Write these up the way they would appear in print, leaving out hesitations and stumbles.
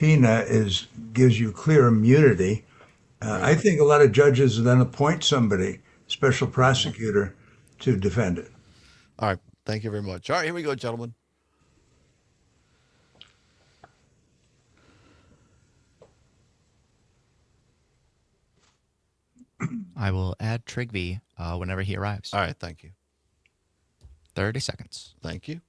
subpoena gives you clear immunity. I Right. think a lot of judges then appoint somebody, special prosecutor, to defend it. All right. Thank you very much. All right, here we go, gentlemen. I will add Trigby whenever he arrives. All right, thank you. 30 seconds. Thank you.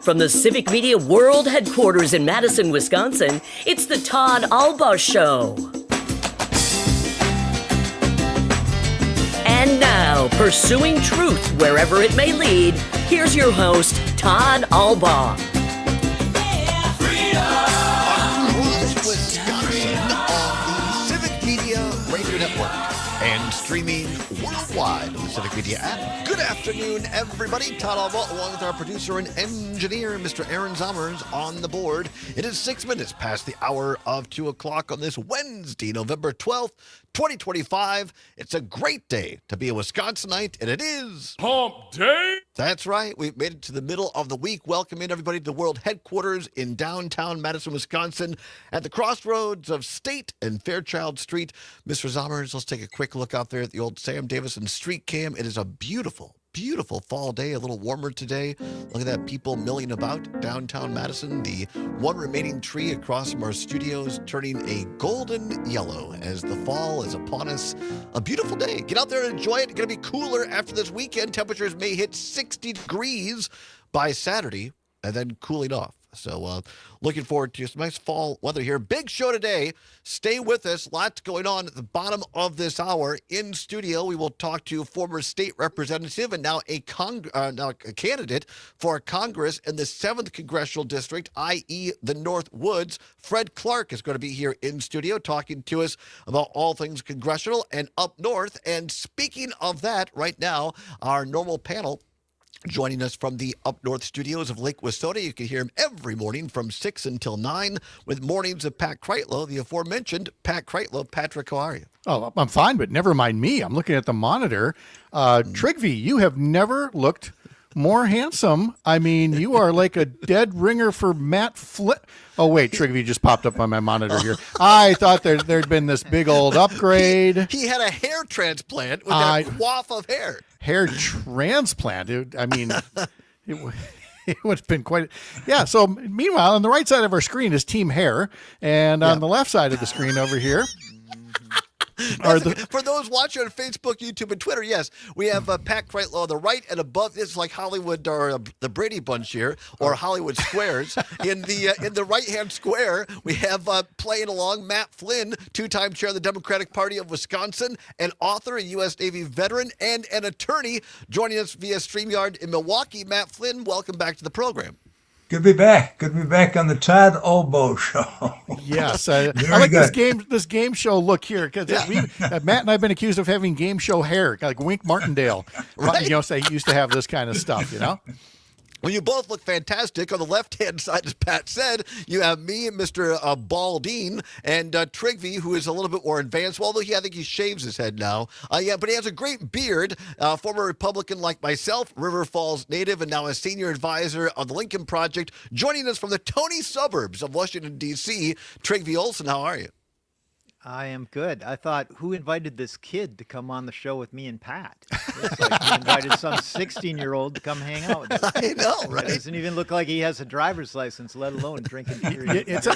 From the Civic Media World Headquarters in Madison, Wisconsin, it's the Todd Allbaugh Show. And now, pursuing truth wherever it may lead, here's your host, Todd Allbaugh. Across Wisconsin on the Civic Media Radio Network and streaming worldwide on the Civic Media app. Good afternoon, everybody. Todd Allbaugh, along with our producer and engineer, Mr. Aaron Zommers, on the board. It is 6 minutes past the hour of 2 o'clock on this Wednesday, November 12th, 2025. It's a great day to be a Wisconsinite, and it is Hump Day. That's right. We've made it to the middle of the week. Welcoming everybody to the world headquarters in downtown Madison, Wisconsin, at the crossroads of State and Fairchild Street. Mr. Zommers, let's take a quick look out there at the old Sam Davison Street Cam. It is a beautiful, beautiful fall day, a little warmer today. Look at that, people milling about downtown Madison. The one remaining tree across from our studios turning a golden yellow as the fall is upon us. A beautiful day. Get out there and enjoy it. It's going to be cooler after this weekend. Temperatures may hit 60 degrees by Saturday and then cooling off. So looking forward to some nice fall weather here. Big show today. Stay with us. Lots going on at the bottom of this hour. In studio, we will talk to former state representative and now a candidate for Congress in the 7th Congressional District, i.e. the North Woods. Fred Clark is going to be here in studio talking to us about all things congressional and up north. And speaking of that, right now, our normal panel joining us from the Up North studios of Lake Wissota. You can hear him every morning from 6 until 9 with Mornings of Pat Kreitlow, the aforementioned Pat Kreitlow. Patrick, how are you? Oh, I'm fine, but never mind me. I'm looking at the monitor. Trigby, you have never looked more handsome. I mean, you are like a dead ringer for Matt Flip. Oh, wait, Trigby just popped up on my monitor here. I thought there'd been this big old upgrade. He had a hair transplant with that quaff of hair. Hair transplant. I mean, it would have been quite. Yeah. So meanwhile, on the right side of our screen is Team Hair, and on the left side of the screen over here. For those watching on Facebook, YouTube, and Twitter, yes, we have Pat Kreitlow on the right, and above it's like Hollywood or the Brady Bunch here, or Hollywood Squares. In the right-hand square, we have playing along Matt Flynn, two-time chair of the Democratic Party of Wisconsin, an author, a U.S. Navy veteran, and an attorney, joining us via StreamYard in Milwaukee. Matt Flynn, welcome back to the program. Good to be back. Good to be back on the Todd Allbaugh Show. Yes, I like this game show look here because Matt and I have been accused of having game show hair, like Wink Martindale. Right? You know, they used to have this kind of stuff. You know. Well, you both look fantastic. On the left-hand side, as Pat said, you have me, Mr. Baldine, and Trigby, who is a little bit more advanced. Well, although I think he shaves his head now. But he has a great beard. Former Republican like myself, River Falls native, and now a senior advisor of the Lincoln Project. Joining us from the Tony suburbs of Washington, D.C., Trigby Olson. How are you? I am good. I thought, who invited this kid to come on the show with me and Pat? It's like he invited some 16-year-old to come hang out with us. I know, right? It doesn't even look like he has a driver's license, let alone drinking beer. It's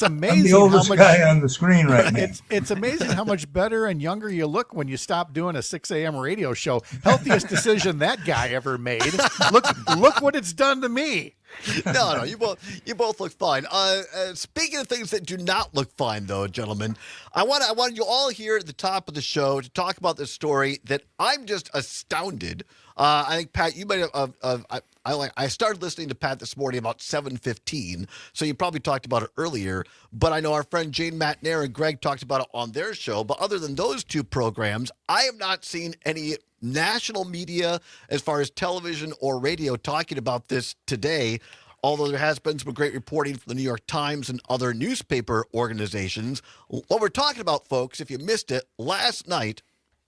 amazing. I'm the oldest guy on the screen right now. It's amazing how much better and younger you look when you stop doing a 6 a.m. radio show. Healthiest decision that guy ever made. Look what it's done to me. No, you both look fine. Speaking of things that do not look fine, though, gentlemen, I want you all here at the top of the show to talk about this story that I'm just astounded. I think, Pat, you might have I started listening to Pat this morning about 7:15, so you probably talked about it earlier. But I know our friend Jane Matnair and Greg talked about it on their show. But other than those two programs, I have not seen any national media, as far as television or radio, talking about this today. Although there has been some great reporting from the New York Times and other newspaper organizations. What we're talking about, folks, if you missed it, last night,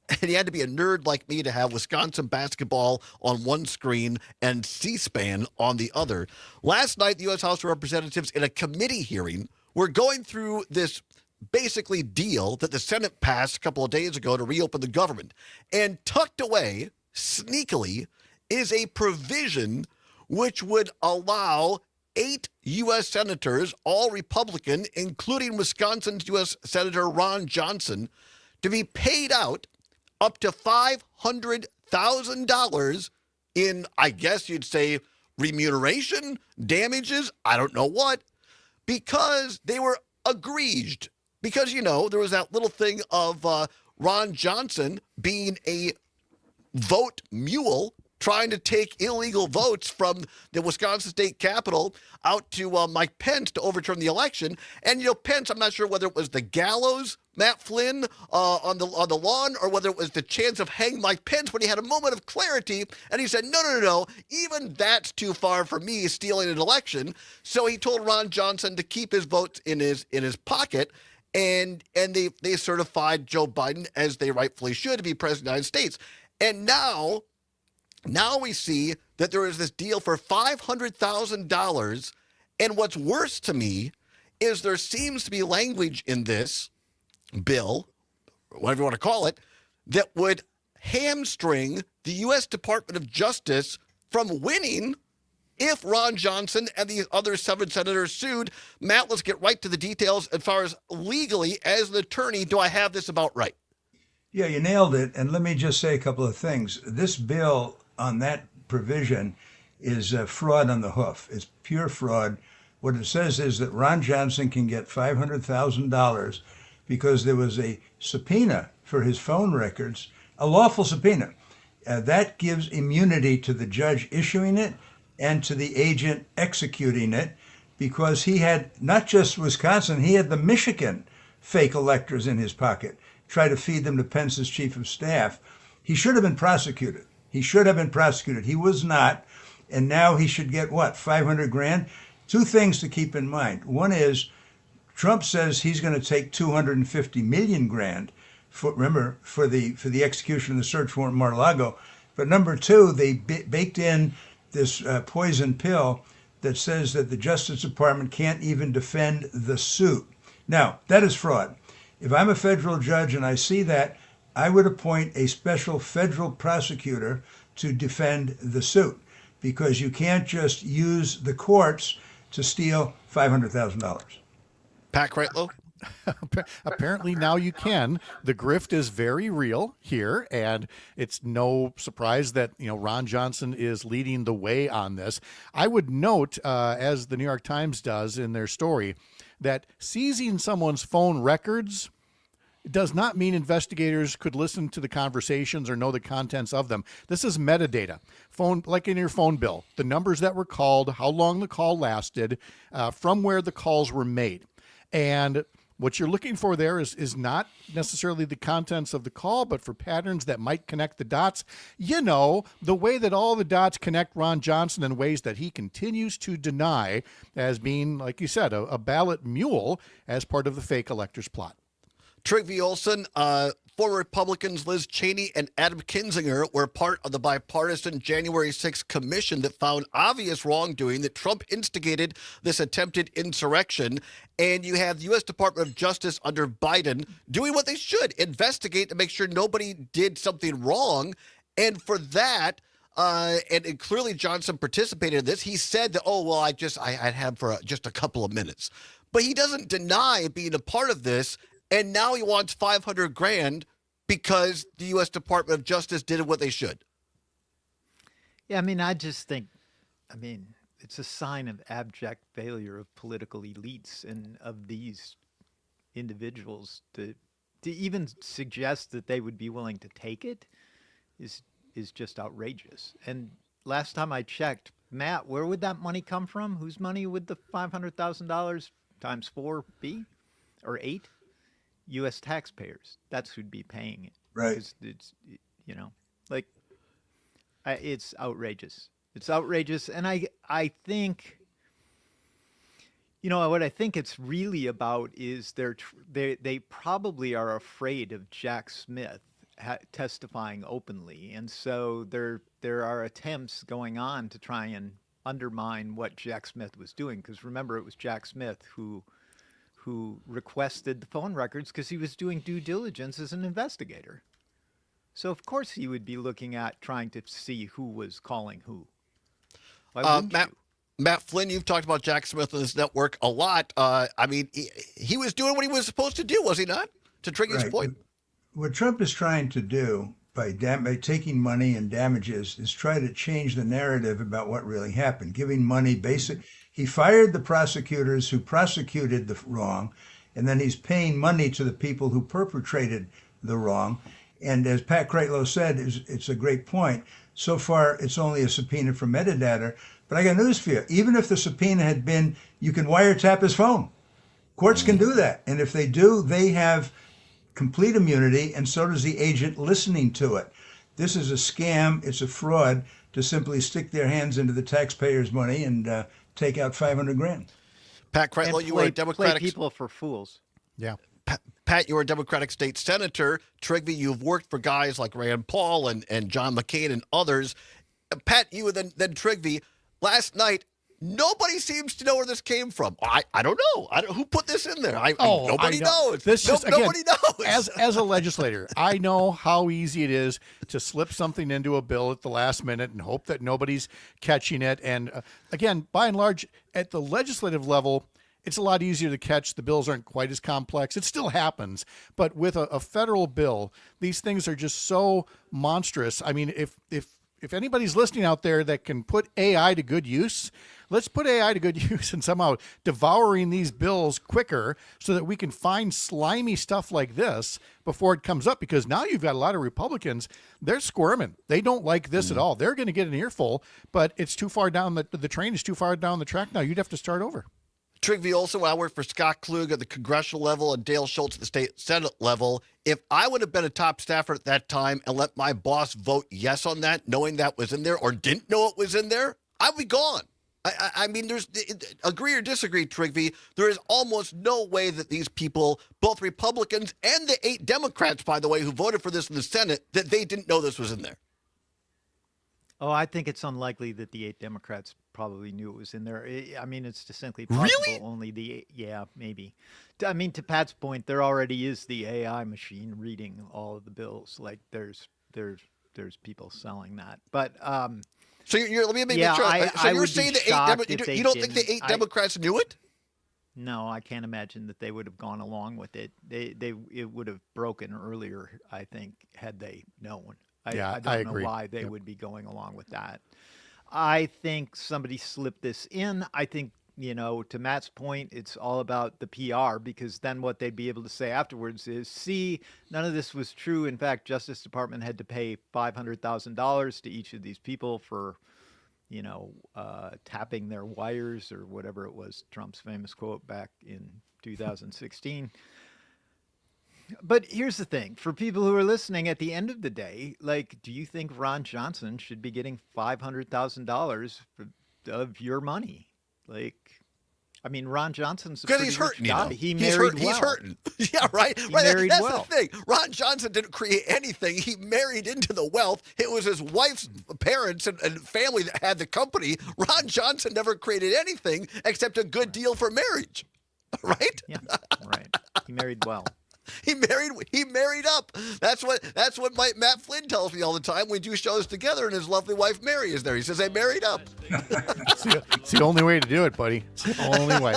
and you had to be a nerd like me to have Wisconsin basketball on one screen and C-SPAN on the other. Last night, the U.S. House of Representatives, in a committee hearing, were going through this basically deal that the Senate passed a couple of days ago to reopen the government. And tucked away, sneakily, is a provision which would allow 8 U.S. senators, all Republican, including Wisconsin's U.S. Senator Ron Johnson, to be paid out up to $500,000 in, I guess you'd say, remuneration, damages, I don't know what, because they were aggrieved. Because, there was that little thing of Ron Johnson being a vote mule, trying to take illegal votes from the Wisconsin state capitol out to Mike Pence to overturn the election. And, Pence, I'm not sure whether it was the gallows, Matt Flynn, on the lawn, or whether it was the chance of hanging Mike Pence, when he had a moment of clarity, and he said, no, even that's too far for me, stealing an election. So he told Ron Johnson to keep his votes in his pocket, and they certified Joe Biden, as they rightfully should, to be president of the United States. And now we see that there is this deal for $500,000. And what's worse to me is there seems to be language in this bill, whatever you want to call it, that would hamstring the U.S. Department of Justice from winning if Ron Johnson and the other 7 senators sued. Matt, let's get right to the details. As far as legally, as an attorney, do I have this about right? Yeah, you nailed it. And let me just say a couple of things. This bill on that provision is fraud on the hoof. It's pure fraud. What it says is that Ron Johnson can get $500,000 because there was a subpoena for his phone records, a lawful subpoena. That gives immunity to the judge issuing it and to the agent executing it, because he had not just Wisconsin, he had the Michigan fake electors in his pocket, try to feed them to Pence's chief of staff. He should have been prosecuted. He was not. And now he should get what, 500 grand? 2 things to keep in mind. One is Trump says he's going to take 250 million grand for the execution of the search warrant in Mar-a-Lago. But number 2, they baked in this poison pill that says that the Justice Department can't even defend the suit. Now, that is fraud. If I'm a federal judge and I see that, I would appoint a special federal prosecutor to defend the suit, because you can't just use the courts to steal $500,000. Pat Kreitlow? Apparently now you can. The grift is very real here, and it's no surprise that Ron Johnson is leading the way on this. I would note, as the New York Times does in their story, that seizing someone's phone records does not mean investigators could listen to the conversations or know the contents of them. This is metadata. Phone, like in your phone bill, the numbers that were called, how long the call lasted, from where the calls were made. And what you're looking for there is not necessarily the contents of the call, but for patterns that might connect the dots. The way that all the dots connect Ron Johnson in ways that he continues to deny as being, like you said, a ballot mule as part of the fake electors plot. Trygve Olsen, former Republicans Liz Cheney and Adam Kinzinger were part of the bipartisan January 6th commission that found obvious wrongdoing, that Trump instigated this attempted insurrection. And you have the U.S. Department of Justice under Biden doing what they should, investigate to make sure nobody did something wrong. And for that, and clearly Johnson participated in this. He said that, I'd have for just a couple of minutes. But he doesn't deny being a part of this. And now he wants 500 grand because the U.S. Department of Justice did what they should. Yeah, I just think, it's a sign of abject failure of political elites and of these individuals to even suggest that they would be willing to take it is just outrageous. And last time I checked, Matt, where would that money come from? Whose money would the $500,000 times 4 be? Or 8? U.S. taxpayers. That's who'd be paying it. Right. It's like, it's outrageous. It's outrageous. And I think, what I think it's really about is they probably are afraid of Jack Smith testifying openly. And so there are attempts going on to try and undermine what Jack Smith was doing. Because remember, it was Jack Smith who requested the phone records because he was doing due diligence as an investigator. So of course he would be looking at trying to see who was calling who. Why wouldn't you? Matt Flynn, you've talked about Jack Smith on this network a lot. I mean, he was doing what he was supposed to do, was he not? To Trigger's point. What Trump is trying to do by taking money and damages is try to change the narrative about what really happened, giving money He fired the prosecutors who prosecuted the wrong, and then he's paying money to the people who perpetrated the wrong. And as Pat Kreitlow said, it's a great point. So far, it's only a subpoena for metadata. But I got news for you. Even if the subpoena had been, you can wiretap his phone. Courts can do that. And if they do, they have complete immunity, and so does the agent listening to it. This is a scam. It's a fraud to simply stick their hands into the taxpayers' money and take out $500,000. Pat Kreitlow, you were a Democratic... Play people for fools. Yeah. Pat, you're a Democratic state senator. Trigby, you've worked for guys like Rand Paul and John McCain and others. Pat, you and then Trigby, last night, nobody seems to know where this came from. I don't know. Who put this in there? Nobody knows. Nobody knows. As a legislator, I know how easy it is to slip something into a bill at the last minute and hope that nobody's catching it. And again, by and large, at the legislative level, it's a lot easier to catch. The bills aren't quite as complex. It still happens. But with a federal bill, these things are just so monstrous. I mean, if anybody's listening out there that can put AI to good use, let's put AI to good use and somehow devouring these bills quicker so that we can find slimy stuff like this before it comes up. Because now you've got a lot of Republicans, they're squirming. They don't like this at all. They're going to get an earful, but it's too far down. The train is too far down the track now. You'd have to start over. Trigby, also, when I worked for Scott Klug at the congressional level and Dale Schultz at the state Senate level, if I would have been a top staffer at that time and let my boss vote yes on that, knowing that was in there, or didn't know it was in there, I'd be gone. I mean, there's agree or disagree, Trigby, there is almost no way that these people, both Republicans and the 8 Democrats, by the way, who voted for this in the Senate, that they didn't know this was in there. Oh, I think it's unlikely that the 8 Democrats probably knew it was in there. I mean, it's distinctly possible. Really? Only maybe. I mean, to Pat's point, there already is the AI machine reading all of the bills. Like, there's people selling that. But so let me make sure. So you're saying the 8 you don't think the 8 Democrats knew it? No, I can't imagine that they would have gone along with it. It would have broken earlier, I think, had they known. I don't know why they would be going along with that. I think somebody slipped this in. I think, to Matt's point, it's all about the PR, because then what they'd be able to say afterwards is, see, none of this was true. In fact, Justice Department had to pay $500,000 to each of these people for, tapping their wires or whatever it was, Trump's famous quote back in 2016. But here's the thing. For people who are listening, at the end of the day, like, do you think Ron Johnson should be getting $500,000 of your money? Like, I mean, Ron Johnson's a pretty rich guy. He married well. He's hurting. Yeah, right. He married That's well. the thing. Ron Johnson didn't create anything. He married into the wealth. It was his wife's parents and family that had the company. Ron Johnson never created anything except a good deal for marriage. Right? Yeah, right. He married well. He married up. That's what Matt Flynn tells me all the time. We do shows together, and his lovely wife Mary is there. He says they married up. It's the only way to do it, buddy. It's the only way.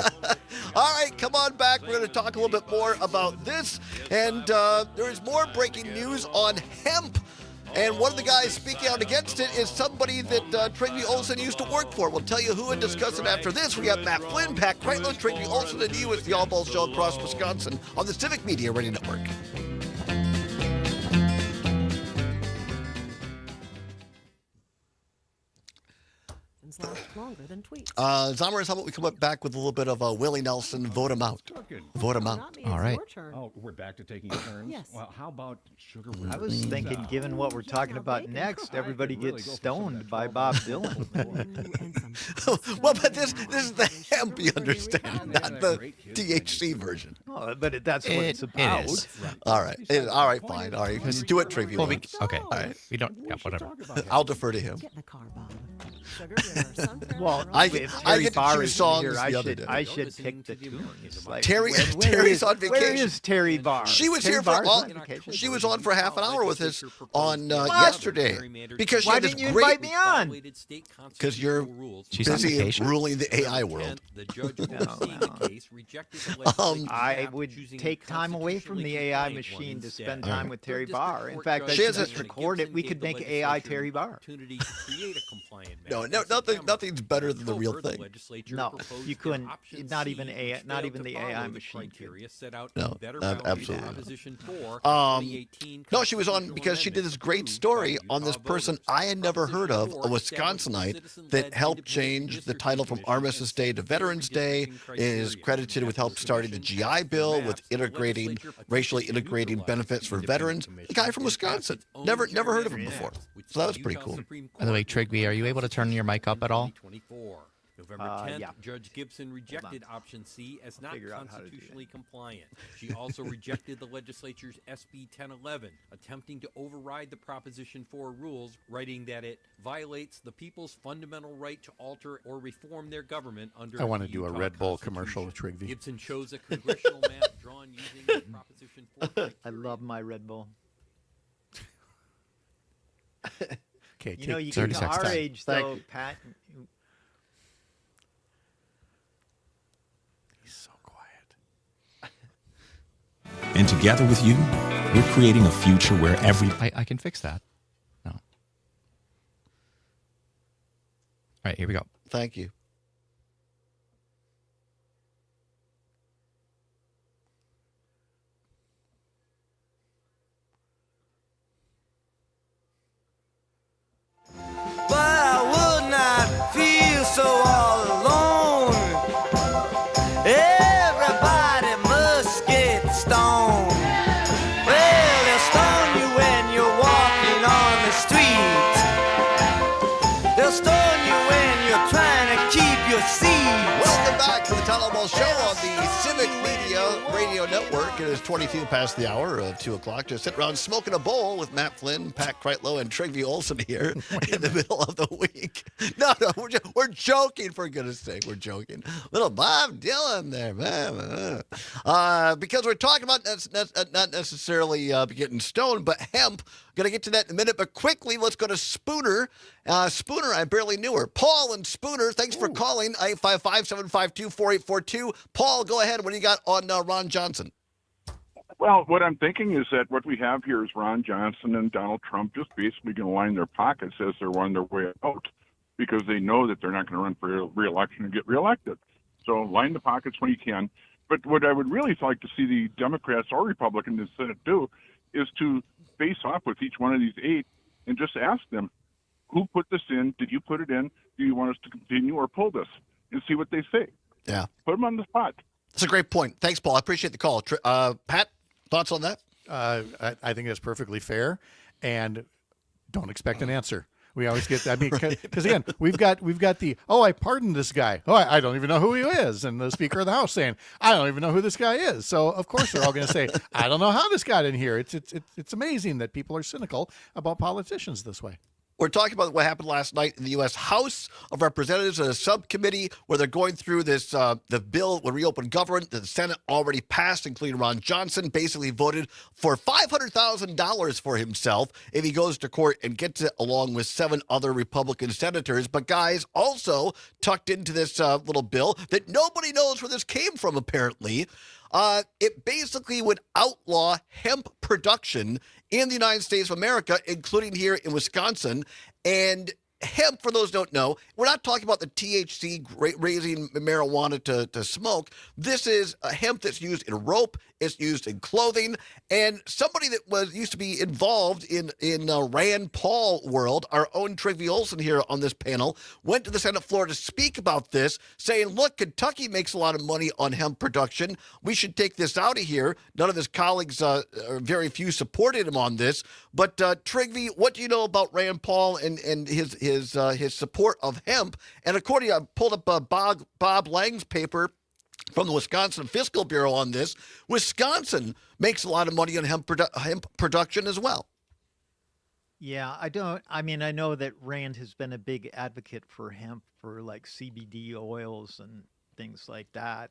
All right, come on back. We're going to talk a little bit more about this, and there is more breaking news on hemp. And one of the guys speaking out against it is somebody that Trigby Olson used to work for. We'll tell you who and discuss it after this. We got Matt Flynn, Pat Kreitlow, Trigby Olson, and you. It's the Allbaugh Show across Wisconsin on the Civic Media Radio Network. Since last than tweets. Zommers, how about we come back with a little bit of Willie Nelson, vote him out. Vote him out. All right. Oh, we're back to taking turns? Yes. Well, how about sugar? I was thinking, given what we're talking about next, everybody gets stoned by Bob Dylan. Well, but this is the hemp, you understand, not the THC version. Oh, but that's what it's about. It is. All right. All right, fine. All right. Just do it, Triggy. Well, okay. All right. We don't. Yeah, whatever. I'll defer to him. Get in the car, Bob. Sugar, sunflower, Well, I if get Terry to Barr choose is songs here, the other day. I should pick the tunes. Like, Terry's is, on Where vacation. is Terry Barr? She was Terry here for Barr's on vacation? she was on for half an hour with us on yesterday because she Why had this didn't you great invite me on? because you're She's on busy vacation. ruling the AI world. I would take time away from the AI machine to spend time with Terry Barr. In fact, I She should has a- just record it. We could make AI Terry Barr. No, nothing's better than the real thing. No, you couldn't. Not even the AI machine. No, absolutely. No, she was on because she did this great story on this person I had never heard of, a Wisconsinite that helped change the title from Armistice Day to Veterans Day, is credited with help starting the GI Bill, with racially integrating benefits for veterans. A guy from Wisconsin. Never heard of him before. So that was pretty cool. By the way, Trigby, are you able to turn your mic up at all? November 10th, yeah. Judge Gibson rejected option C as not Figure out how to do constitutionally compliant. She also rejected the legislature's SB 1011, attempting to override the Proposition 4 rules, writing that it violates the people's fundamental right to alter or reform their government under I want to the do a Utah Red Bull commercial with Constitution. Trigby. Gibson chose a congressional map drawn using the Proposition 4. I love my Red Bull. Okay, You know, you 30 get to seconds. our age, Thank though, you. Pat. He's so quiet. And together with you, we're creating a future where every I can fix that. No. All right, here we go. Thank you. But I would not feel so all alone. Everybody must get stoned. Well, they'll stone you when you're walking on the street. They'll stone you when you're trying to keep your seat. Welcome back to the Allbaugh Show on the Civic Media Radio Network. It is 22 past the hour of 2 o'clock. Just sitting around smoking a bowl with Matt Flynn, Pat Kreitlow, and Trigby Olson here in the middle of the week. No, we're joking, for goodness sake. We're joking. Little Bob Dylan there, man. Because we're talking about not necessarily getting stoned, but hemp. Going to get to that in a minute, but quickly, let's go to Spooner. Spooner, I barely knew her. Paul and Spooner, thanks for calling. 855-752-4842. Paul, go ahead. What do you got on Ron Johnson? Well, what I'm thinking is that what we have here is Ron Johnson and Donald Trump just basically going to line their pockets as they're on their way out because they know that they're not going to run for re-election and get reelected. So line the pockets when you can. But what I would really like to see the Democrats or Republicans in the Senate do is to face off with each one of these 8 and just ask them, who put this in? Did you put it in? Do you want us to continue or pull this? And see what they say. Yeah. Put them on the spot. That's a great point. Thanks, Paul. I appreciate the call. Pat, thoughts on that? I think that's perfectly fair, and don't expect an answer. We always get that. I mean, because again, we've got the I pardoned this guy. I don't even know who he is, and the Speaker of the House saying I don't even know who this guy is. So of course they're all going to say I don't know how this got in here. It's amazing that people are cynical about politicians this way. We're talking about what happened last night in the U.S. House of Representatives, a subcommittee where they're going through this, the bill would reopen government that the Senate already passed, including Ron Johnson, basically voted for $500,000 for himself if he goes to court and gets it along with 7 other Republican senators. But guys, also tucked into this little bill that nobody knows where this came from, apparently. It basically would outlaw hemp production in the United States of America, including here in Wisconsin. And hemp, for those who don't know, we're not talking about the THC raising marijuana to smoke. This is a hemp that's used in rope. It's used in clothing. And somebody that used to be involved in Rand Paul world, our own Trygve Olsen here on this panel, went to the Senate floor to speak about this, saying, look, Kentucky makes a lot of money on hemp production. We should take this out of here. None of his colleagues, or very few, supported him on this. But Trygve, what do you know about Rand Paul and his support of hemp? And according, I pulled up Bob Lang's paper from the Wisconsin Fiscal Bureau on this. Wisconsin makes a lot of money on hemp production as well. Yeah, I mean, I know that Rand has been a big advocate for hemp for like CBD oils and things like that.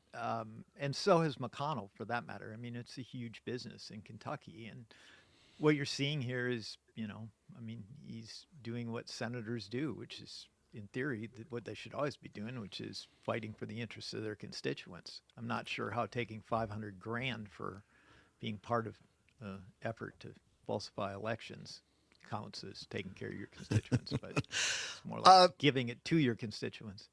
And so has McConnell, for that matter. I mean, it's a huge business in Kentucky. And what you're seeing here is, I mean, he's doing what senators do, which is, in theory, what they should always be doing, which is fighting for the interests of their constituents. I'm not sure how taking $500,000 for being part of an effort to falsify elections counts as taking care of your constituents, but it's more like giving it to your constituents.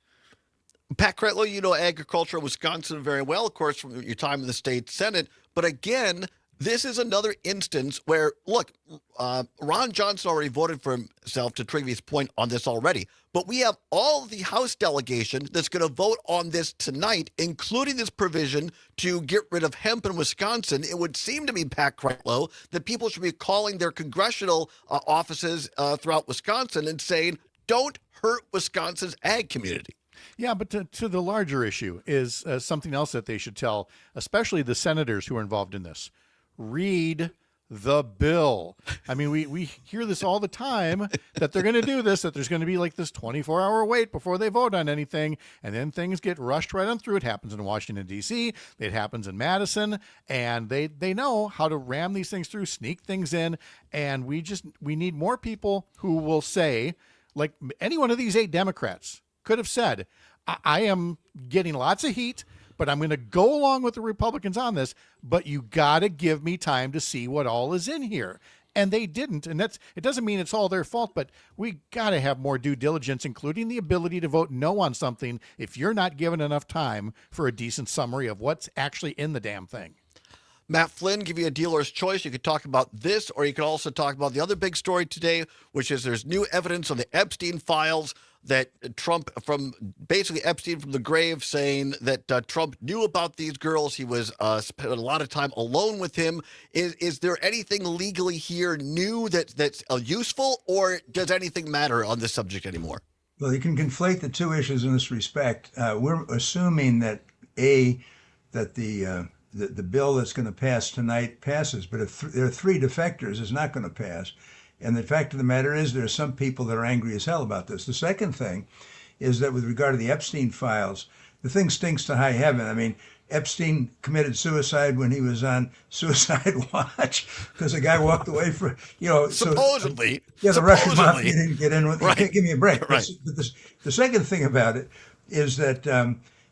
Pat Cretlow, you know agriculture in Wisconsin very well, of course, from your time in the state Senate. But again, this is another instance where, look, Ron Johnson already voted for himself, to Trygve's point on this already. But we have all the House delegation that's going to vote on this tonight, including this provision to get rid of hemp in Wisconsin. It would seem to me, Pat Cretlow, that people should be calling their congressional offices throughout Wisconsin and saying, don't hurt Wisconsin's ag community. Yeah, but to the larger issue is something else that they should tell, especially the senators who are involved in this. Read the bill. I mean, we hear this all the time, that they're going to do this, that there's going to be like this 24-hour wait before they vote on anything, and then things get rushed right on through. It happens in Washington, D.C., it happens in Madison, and they know how to ram these things through, sneak things in, and we need more people who will say, like any one of these 8 Democrats could have said, I am getting lots of heat, but I'm going to go along with the Republicans on this, but you got to give me time to see what all is in here. And they didn't. And it doesn't mean it's all their fault, but we got to have more due diligence, including the ability to vote no on something if you're not given enough time for a decent summary of what's actually in the damn thing. Matt Flynn, give you a dealer's choice. You could talk about this, or you could also talk about the other big story today, which is there's new evidence on the Epstein files that Trump, from basically Epstein from the grave, saying that Trump knew about these girls. He was spent a lot of time alone with him. Is there anything legally here new that's useful, or does anything matter on this subject anymore? Well, you can conflate the two issues in this respect. We're assuming that the bill that's going to pass tonight passes, but if there are 3 defectors, it's not going to pass. And the fact of the matter is there are some people that are angry as hell about this. The second thing is that with regard to the Epstein files, the thing stinks to high heaven. I mean, Epstein committed suicide when he was on suicide watch because a guy walked away for, supposedly. The Russian mafia didn't get in with right. Give me a break. Right. But the second thing about it is that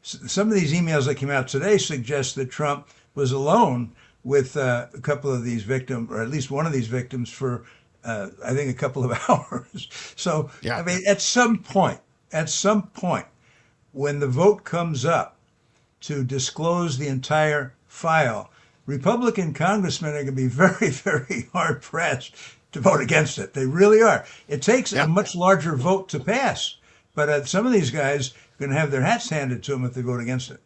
some of these emails that came out today suggest that Trump was alone with a couple of these victims, or at least one of these victims, for I think a couple of hours. So, yeah. I mean, at some point, when the vote comes up to disclose the entire file, Republican congressmen are going to be very, very hard pressed to vote against it. They really are. It takes a much larger vote to pass, but some of these guys are going to have their hats handed to them if they vote against it.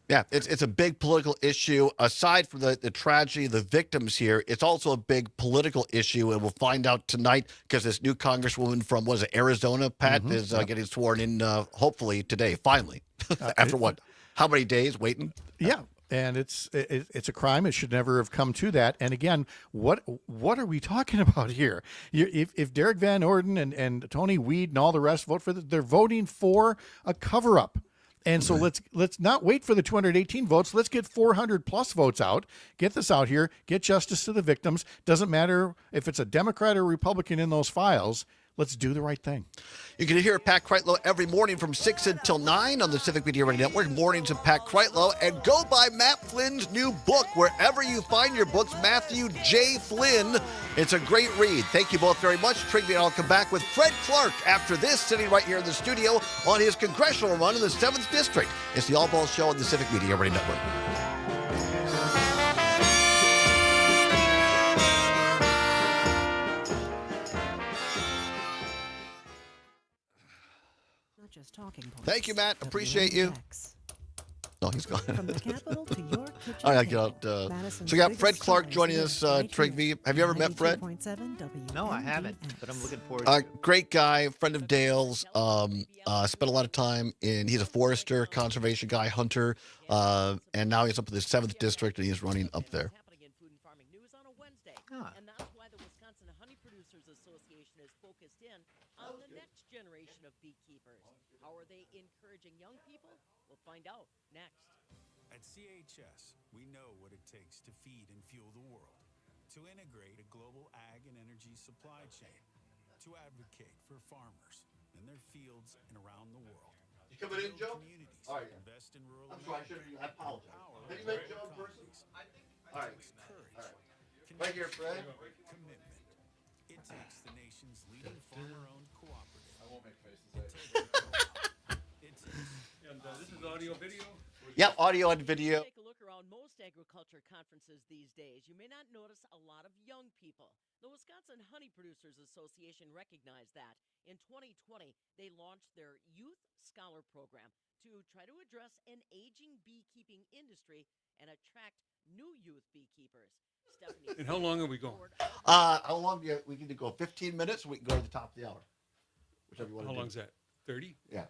Yeah, it's a big political issue. Aside from the tragedy of the victims here, it's also a big political issue, and we'll find out tonight because this new congresswoman from, Arizona, Pat, is getting sworn in hopefully today, finally. After what? How many days waiting? Yeah. And it's a crime. It should never have come to that. And again, what are we talking about here? If Derek Van Orden and Tony Weed and all the rest vote for this, they're voting for a cover-up. And so let's not wait for the 218 votes. Let's get 400 plus votes out. Get this out here. Get justice to the victims. Doesn't matter if it's a Democrat or Republican in those files. let's do the right thing. You can hear Pat Kreitlow every morning from 6 until 9 on the Civic Media Radio Network. Mornings of Pat Kreitlow. And go buy Matt Flynn's new book wherever you find your books, Matthew J. Flynn. It's a great read. Thank you both very much. Trigby and I'll come back with Fred Clark after this, sitting right here in the studio on his congressional run in the 7th District. It's the Allbaugh Show on the Civic Media Radio Network. Just talking points. Thank you, Matt. Appreciate you. No, he's gone. From the Capitol to your kitchen. All right, get out. So we got Fred Clark joining us, Trigby. Have you ever met Fred? No, I haven't, but I'm looking forward to it. Great guy, friend of Dale's. Spent a lot of time he's a forester, conservation guy, hunter, and now he's up in the 7th District, and he's running up there. And that's why the Wisconsin Honey Producers Association is focused in on the next generation of beekeepers. How are they encouraging young people? We'll find out next. At CHS, we know what it takes to feed and fuel the world, to integrate a global ag and energy supply chain, to advocate for farmers in their fields and around the world. You coming in, Joe? All right. Invest in rural I'm sorry, I apologize. Have you met Joe in person? All right. All right. Right here, Fred. Commitment. It takes the nation's leading farmer-owned cooperative. I won't make faces. And this is audio video? Yep, audio and video. Take a look around most agriculture conferences these days. You may not notice a lot of young people. The Wisconsin Honey Producers Association recognized that. In 2020, they launched their Youth Scholar Program to try to address an aging beekeeping industry and attract new youth beekeepers. And how long are we going? How long do we need to go? 15 minutes, or we can go to the top of the hour? Whichever you want to do. How long's that? 30? Yeah.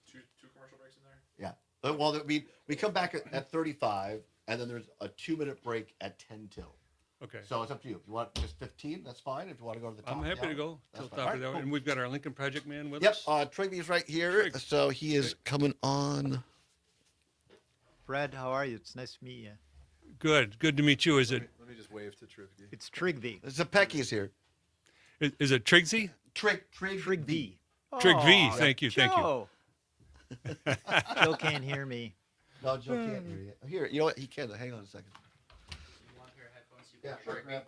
Two commercial breaks in there? Yeah. Well, we come back at 35, and then there's a 2-minute break at 10 till. Okay. So it's up to you. If you want just 15, that's fine. If you want to go to the top I'm of the happy hour, to go that's till fine. top of the All hour. right, And we've got our Lincoln Project man with Yep, us. Trigby's right here, Trig. so he is coming on. Fred, how are you? It's nice to meet you. Good to meet you. Is it? Let me just wave to Trigby. It's Trigby. Zapecki's here. Is it Trigsy? Trigby. Trigby. Thank you. Joe can't hear me. No, Joe can't hear you. Here, you know what? He can. Hang on a second. You want your headphones? Yeah, sure. Grab.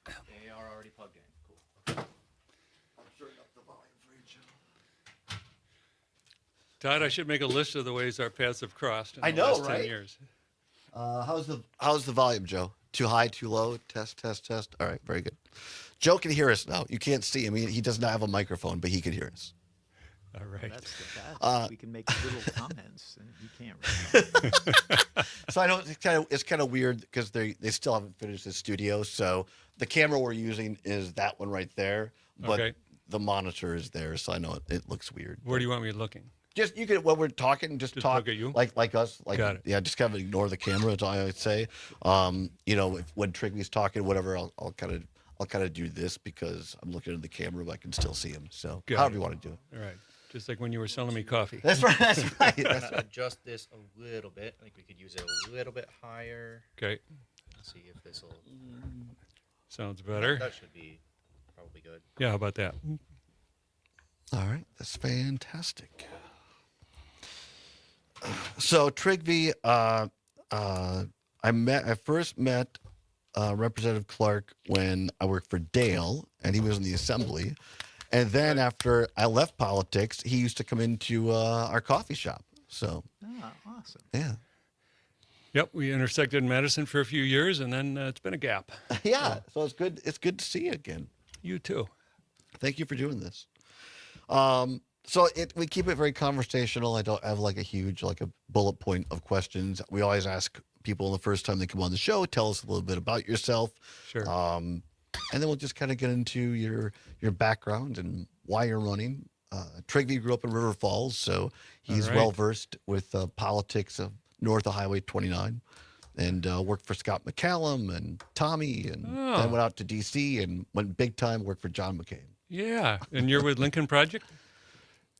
They are already plugged in. Cool. I'm turning up the volume for you, Joe. Todd, I should make a list of the ways our paths have crossed in I the know, last 10 right? years. How's the volume, Joe? Too high, too low? Test. All right, very good. Joe can hear us now. You can't see him. He does not have a microphone, but he can hear us. All right. That's the best. We can make little comments, and he can't. So I know it's kind of weird because they still haven't finished the studio. So the camera we're using is that one right there, but Okay. the monitor is there. So I know it looks weird. Where do you want me looking? Just you can when we're talking, just talk look at you? like us, like Got it. yeah. Just kind of ignore the camera. Is all I would say. When Trigby's talking, whatever, I'll kind of do this because I'm looking at the camera, but I can still see him. So Got however it. you want to do it. All right. Just like when you were selling me coffee. That's right. That's right. I'm gonna adjust this a little bit. I think we could use it a little bit higher. Okay. Let's see if this will. Sounds better. That should be probably good. Yeah, how about that? All right, that's fantastic. So Trigby, I first met Representative Clark when I worked for Dale, and he was in the assembly. And then after I left politics, he used to come into our coffee shop. So, Awesome. yeah. Yep, we intersected in Madison for a few years, and then it's been a gap. Yeah, so it's good. It's good to see you again. You too. Thank you for doing this. We keep it very conversational. I don't have like a bullet point of questions. We always ask people the first time they come on the show, tell us a little bit about yourself. Sure. And then we'll just kind of get into your background and why you're running. Trigby grew up in River Falls, so he's right. well versed with politics of north of Highway 29, and worked for Scott McCallum and Tommy, and then went out to D.C. and went big time, worked for John McCain. Yeah, and you're with Lincoln Project?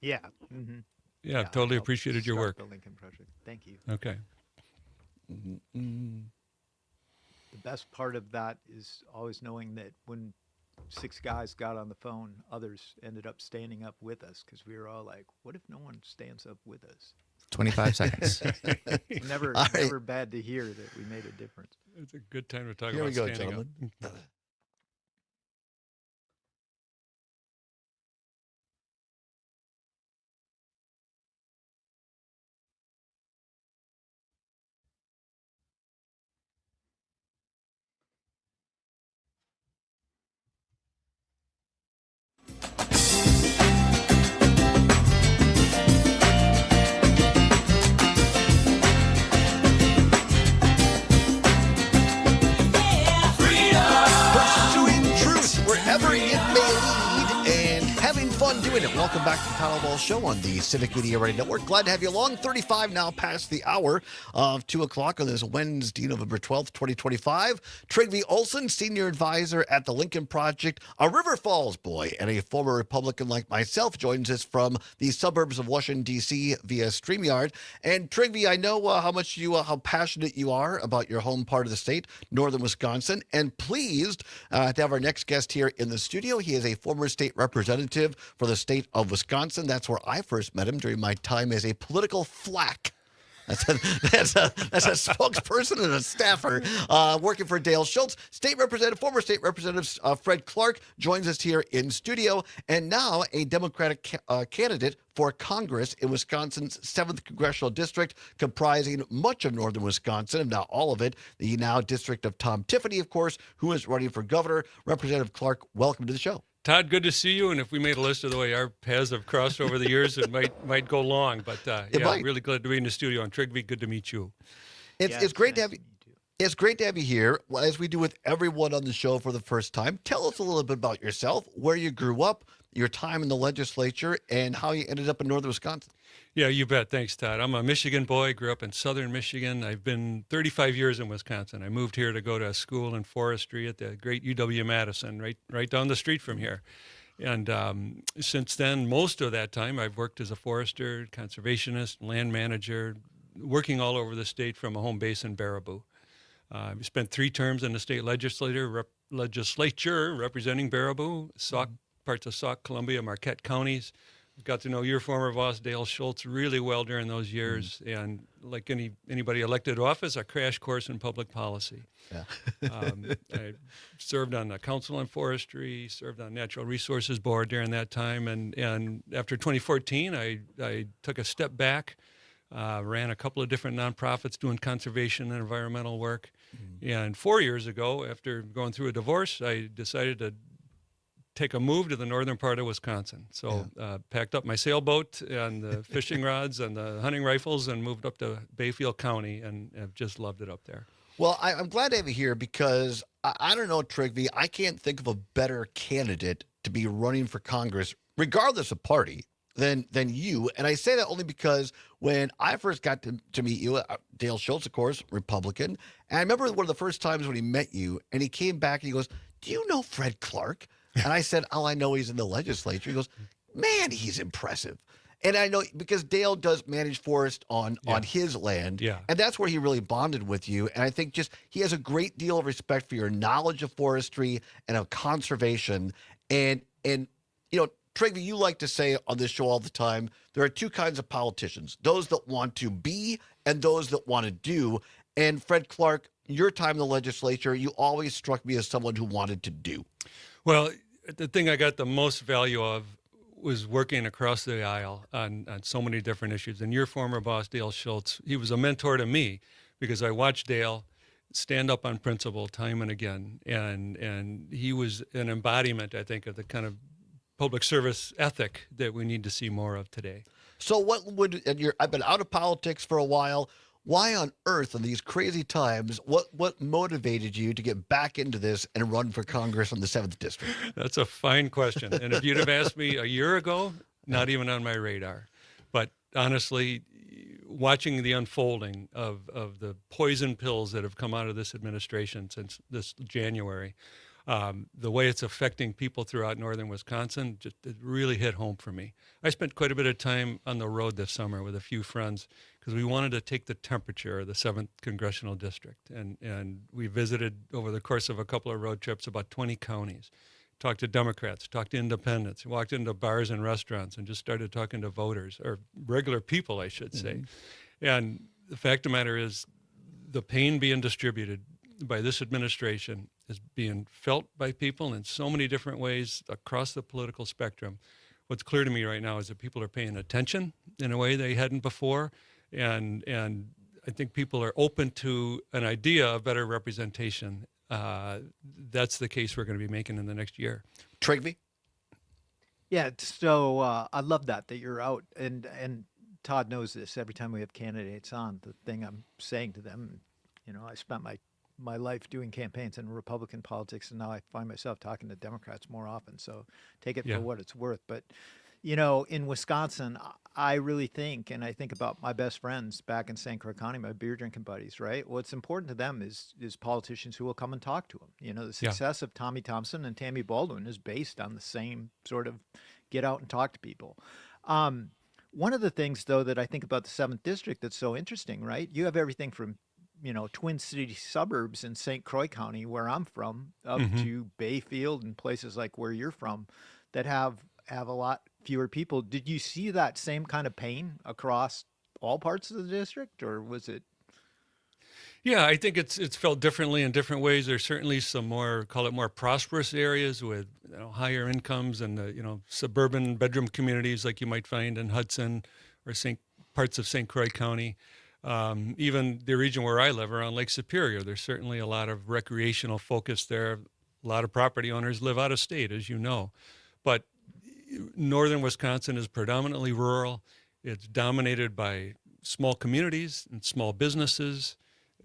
Yeah. Mm-hmm. Yeah, totally appreciated your work. The Lincoln Project. Thank you. Okay. The best part of that is always knowing that when 6 guys got on the phone. Others ended up standing up with us because we were all like, "What if no one stands up with us?" 25 seconds. It's never bad to hear that we made a difference. It's a good time to talk Here about we go, standing up. gentlemen. Pursuing truth wherever it may lead and having fun doing it. Welcome back to the Allbaugh Show on the Civic Media Radio Network. Glad to have you along. 35 now past the hour of 2 o'clock on this Wednesday, November 12th, 2025. Trygve Olsen, Senior Advisor at the Lincoln Project, a River Falls boy and a former Republican like myself, joins us from the suburbs of Washington, D.C. via StreamYard. And Trygve, I know how passionate you are about your home part of the state, northern Wisconsin, and pleased to have our next guest here in the studio. He is a former state representative for the state of Wisconsin. That's where I first met him during my time as a political flack. That's a spokesperson and a staffer working for Dale Schultz. Former state representative Fred Clark joins us here in studio, and now a Democratic candidate for Congress in Wisconsin's 7th Congressional District, comprising much of northern Wisconsin, if not all of it. The now district of Tom Tiffany, of course, who is running for governor. Representative Clark, welcome to the show. Todd, good to see you. And if we made a list of the way our paths have crossed over the years, it might go long. But really glad to be in the studio. And Trygve, good to meet you. It's great to have you. It's great to have you here. As we do with everyone on the show for the first time, tell us a little bit about yourself, where you grew up, your time in the legislature, and how you ended up in northern Wisconsin. Yeah, you bet. Thanks, Todd. I'm a Michigan boy, grew up in southern Michigan. I've been 35 years in Wisconsin. I moved here to go to school in forestry at the great UW-Madison, right down the street from here. And since then, most of that time, I've worked as a forester, conservationist, land manager, working all over the state from a home base in Baraboo. I've spent 3 terms in the state legislature representing Baraboo, parts of Sauk, Columbia, Marquette counties. Got to know your former boss, Dale Schultz, really well during those years. And like anybody elected to office, a crash course in public policy. Yeah. I served on the Council on Forestry, served on Natural Resources Board during that time. And after 2014, I took a step back, ran a couple of different nonprofits doing conservation and environmental work. And 4 years ago, after going through a divorce, I decided to take a move to the northern part of Wisconsin. So packed up my sailboat and the fishing rods and the hunting rifles and moved up to Bayfield County, and have just loved it up there. Well, I'm glad to have you here because I don't know, Trygve, I can't think of a better candidate to be running for Congress, regardless of party, than you. And I say that only because when I first got to meet you, Dale Schultz, of course, Republican, and I remember one of the first times when he met you, and he came back and he goes, "Do you know Fred Clark?" And I said, "Oh, I know he's in the legislature." He goes, "Man, he's impressive." And I know because Dale does manage forest on his land. Yeah. And that's where he really bonded with you. And I think just he has a great deal of respect for your knowledge of forestry and of conservation. And you know, Trygve, you like to say on this show all the time, there are 2 kinds of politicians, those that want to be and those that want to do. And Fred Clark, your time in the legislature, you always struck me as someone who wanted to do. Well, the thing I got the most value of was working across the aisle on so many different issues. And your former boss, Dale Schultz, he was a mentor to me because I watched Dale stand up on principle time and again. And he was an embodiment, I think, of the kind of public service ethic that we need to see more of today. So I've been out of politics for a while. Why on earth in these crazy times, what motivated you to get back into this and run for Congress in the 7th District? That's a fine question. And if you'd have asked me a year ago, not even on my radar. But honestly, watching the unfolding of the poison pills that have come out of this administration since this January, the way it's affecting people throughout northern Wisconsin, it really hit home for me. I spent quite a bit of time on the road this summer with a few friends because we wanted to take the temperature of the 7th Congressional District. And we visited over the course of a couple of road trips about 20 counties. talked to Democrats, talked to independents, walked into bars and restaurants and just started talking to voters, or regular people, I should say. And the fact of the matter is, the pain being distributed by this administration is being felt by people in so many different ways across the political spectrum. What's clear to me right now is that people are paying attention in a way they hadn't before, and I think people are open to an idea of better representation. That's the case we're going to be making in the next year. Trigby? Yeah, so I love that you're out, and Todd knows this. Every time we have candidates on, the thing I'm saying to them, I spent my life doing campaigns in Republican politics, and now I find myself talking to Democrats more often. So take it for what it's worth. But in Wisconsin, I really think, and I think about my best friends back in St. Croix County, my beer drinking buddies, right? What's important to them is politicians who will come and talk to them. The success of Tommy Thompson and Tammy Baldwin is based on the same sort of get out and talk to people. One of the things, though, that I think about the 7th District that's so interesting, right? You have everything from Twin City suburbs in St. Croix County, where I'm from, up to Bayfield and places like where you're from, that have a lot fewer people. Did you see that same kind of pain across all parts of the district, or was it? Yeah, I think it's felt differently in different ways. There's certainly some more, call it more prosperous areas with higher incomes and suburban bedroom communities like you might find in Hudson or parts of St. Croix County. Even the region where I live around Lake Superior, there's certainly a lot of recreational focus there. A lot of property owners live out of state, as you know. But northern Wisconsin is predominantly rural. It's dominated by small communities and small businesses,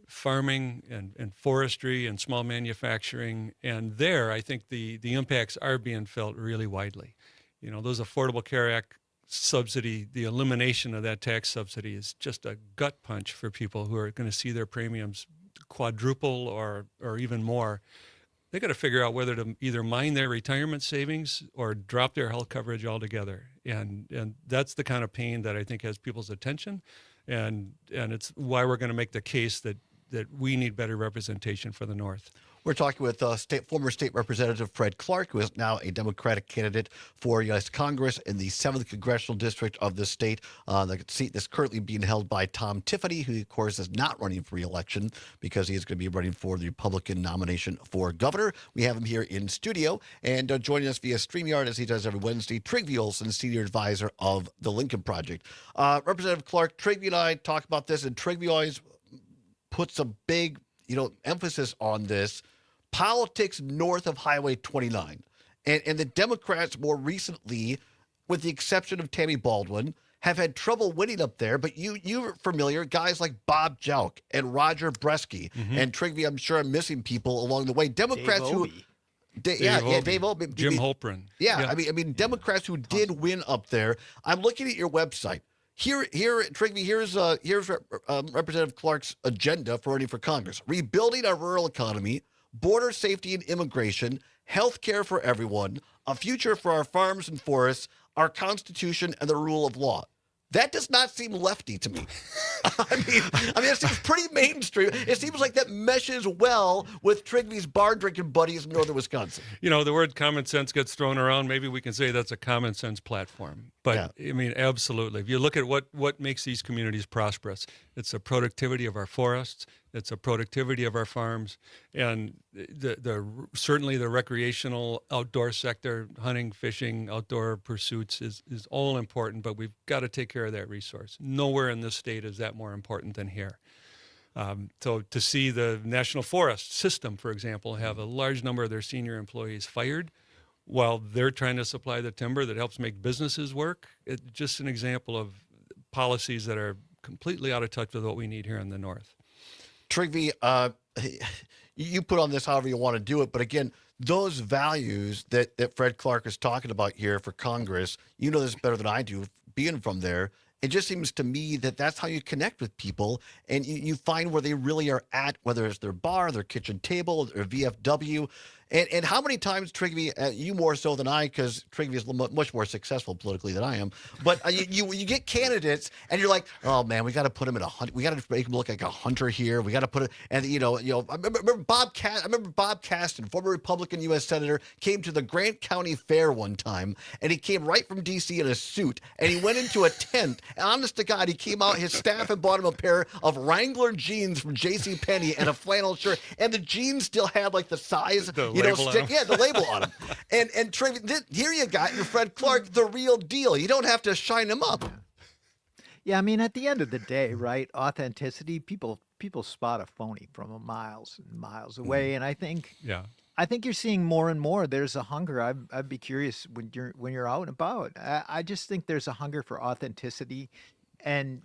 farming and forestry and small manufacturing. And there, I think the impacts are being felt really widely. Those Affordable Care Act subsidy, the elimination of that tax subsidy is just a gut punch for people who are going to see their premiums quadruple or even more. They got to figure out whether to either mine their retirement savings or drop their health coverage altogether. And that's the kind of pain that I think has people's attention. And it's why we're going to make the case that we need better representation for the North. We're talking with former State Representative Fred Clark, who is now a Democratic candidate for U.S. Congress in the 7th Congressional District of the state. The seat that's currently being held by Tom Tiffany, who, of course, is not running for re-election because he is going to be running for the Republican nomination for governor. We have him here in studio, and joining us via StreamYard, as he does every Wednesday, Trigby Olson, Senior Advisor of the Lincoln Project. Representative Clark, Trigby and I talk about this, and Trigby always puts a big emphasis on this. Politics north of Highway 29. And the Democrats more recently, with the exception of Tammy Baldwin, have had trouble winning up there. But you're familiar, guys like Bob Jauch and Roger Bresky and Trigby, I'm sure I'm missing people along the way. Democrats Dave Obey. Jim Holprin. Yeah, I mean, Democrats who did win up there. I'm looking at your website. Here, Trigby, here's Representative Clark's agenda for running for Congress. Rebuilding our rural economy, border safety and immigration, health care for everyone, a future for our farms and forests, our Constitution, and the rule of law. That does not seem lefty to me. I mean, it seems pretty mainstream. It seems like that meshes well with Trigby's bar drinking buddies in northern Wisconsin. The word common sense gets thrown around. Maybe we can say that's a common sense platform. But I mean, absolutely. If you look at what makes these communities prosperous, it's the productivity of our forests, it's the productivity of our farms, and certainly the recreational outdoor sector, hunting, fishing, outdoor pursuits is all important, but we've got to take care of that resource. Nowhere in this state is that more important than here. So to see the National Forest System, for example, have a large number of their senior employees fired while they're trying to supply the timber that helps make businesses work, it's just an example of policies that are completely out of touch with what we need here in the North. Trigby, you put on this however you want to do it, but again, those values that Fred Clark is talking about here for Congress, you know this better than I do, being from there. It just seems to me that that's how you connect with people, and you find where they really are at, whether it's their bar, their kitchen table, their VFW. And how many times, Trigby, you more so than I, because Trigby is much more successful politically than I am, but you get candidates and you're like, oh man, we got to put him in a hunt. We got to make him look like a hunter here. We got to put it, and I remember Bob Caston, former Republican U.S. Senator, came to the Grant County Fair one time, and he came right from D.C. in a suit, and he went into a tent, and honest to God, he came out, his staff had bought him a pair of Wrangler jeans from J.C. Penney and a flannel shirt, and the jeans still had like the size, the label on them. And Trey, here you got your Fred Clark, the real deal. You don't have to shine him up. Yeah, I mean, at the end of the day, right? Authenticity, people spot a phony from miles and miles away, and I think you're seeing more and more. There's a hunger. I'd be curious when you're out and about. I just think there's a hunger for authenticity, and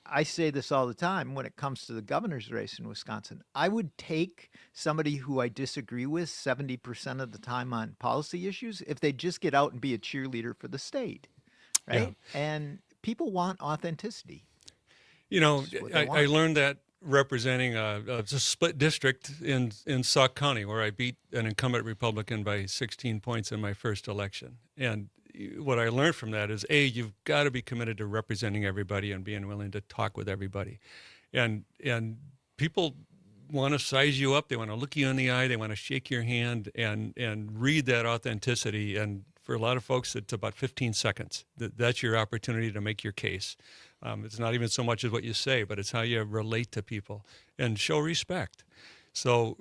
I say this all the time when it comes to the governor's race in Wisconsin. I would take somebody who I disagree with 70% of the time on policy issues if they just get out and be a cheerleader for the state, right? Yeah. And people want authenticity. I learned that representing a split district in Sauk County, where I beat an incumbent Republican by 16 points in my first election. And what I learned from that is, you've got to be committed to representing everybody and being willing to talk with everybody. And people want to size you up. They want to look you in the eye. They want to shake your hand and read that authenticity. And for a lot of folks, it's about 15 seconds. That's your opportunity to make your case. It's not even so much as what you say, but it's how you relate to people and show respect. So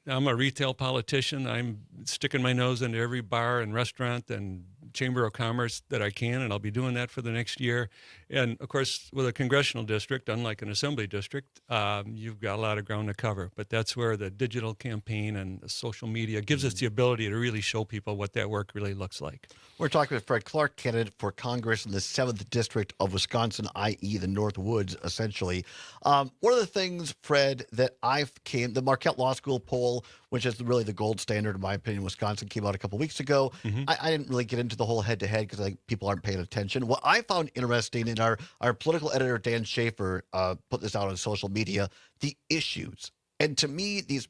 I'm a retail politician. I'm sticking my nose into every bar and restaurant and chamber of commerce that I can, and I'll be doing that for the next year. And of course, with a congressional district, unlike an assembly district, you've got a lot of ground to cover. But that's where the digital campaign and the social media gives us the ability to really show people what that work really looks like. We're talking with Fred Clark, candidate for Congress in the 7th District of Wisconsin, i.e. the North Woods, essentially. One of the things, Fred, that the Marquette Law School poll, which is really the gold standard, in my opinion, in Wisconsin, came out a couple weeks ago. Mm-hmm. I didn't really get into the whole head-to-head because people aren't paying attention. What I found interesting, and our political editor, Dan Schaefer, put this out on social media, the issues. And to me, these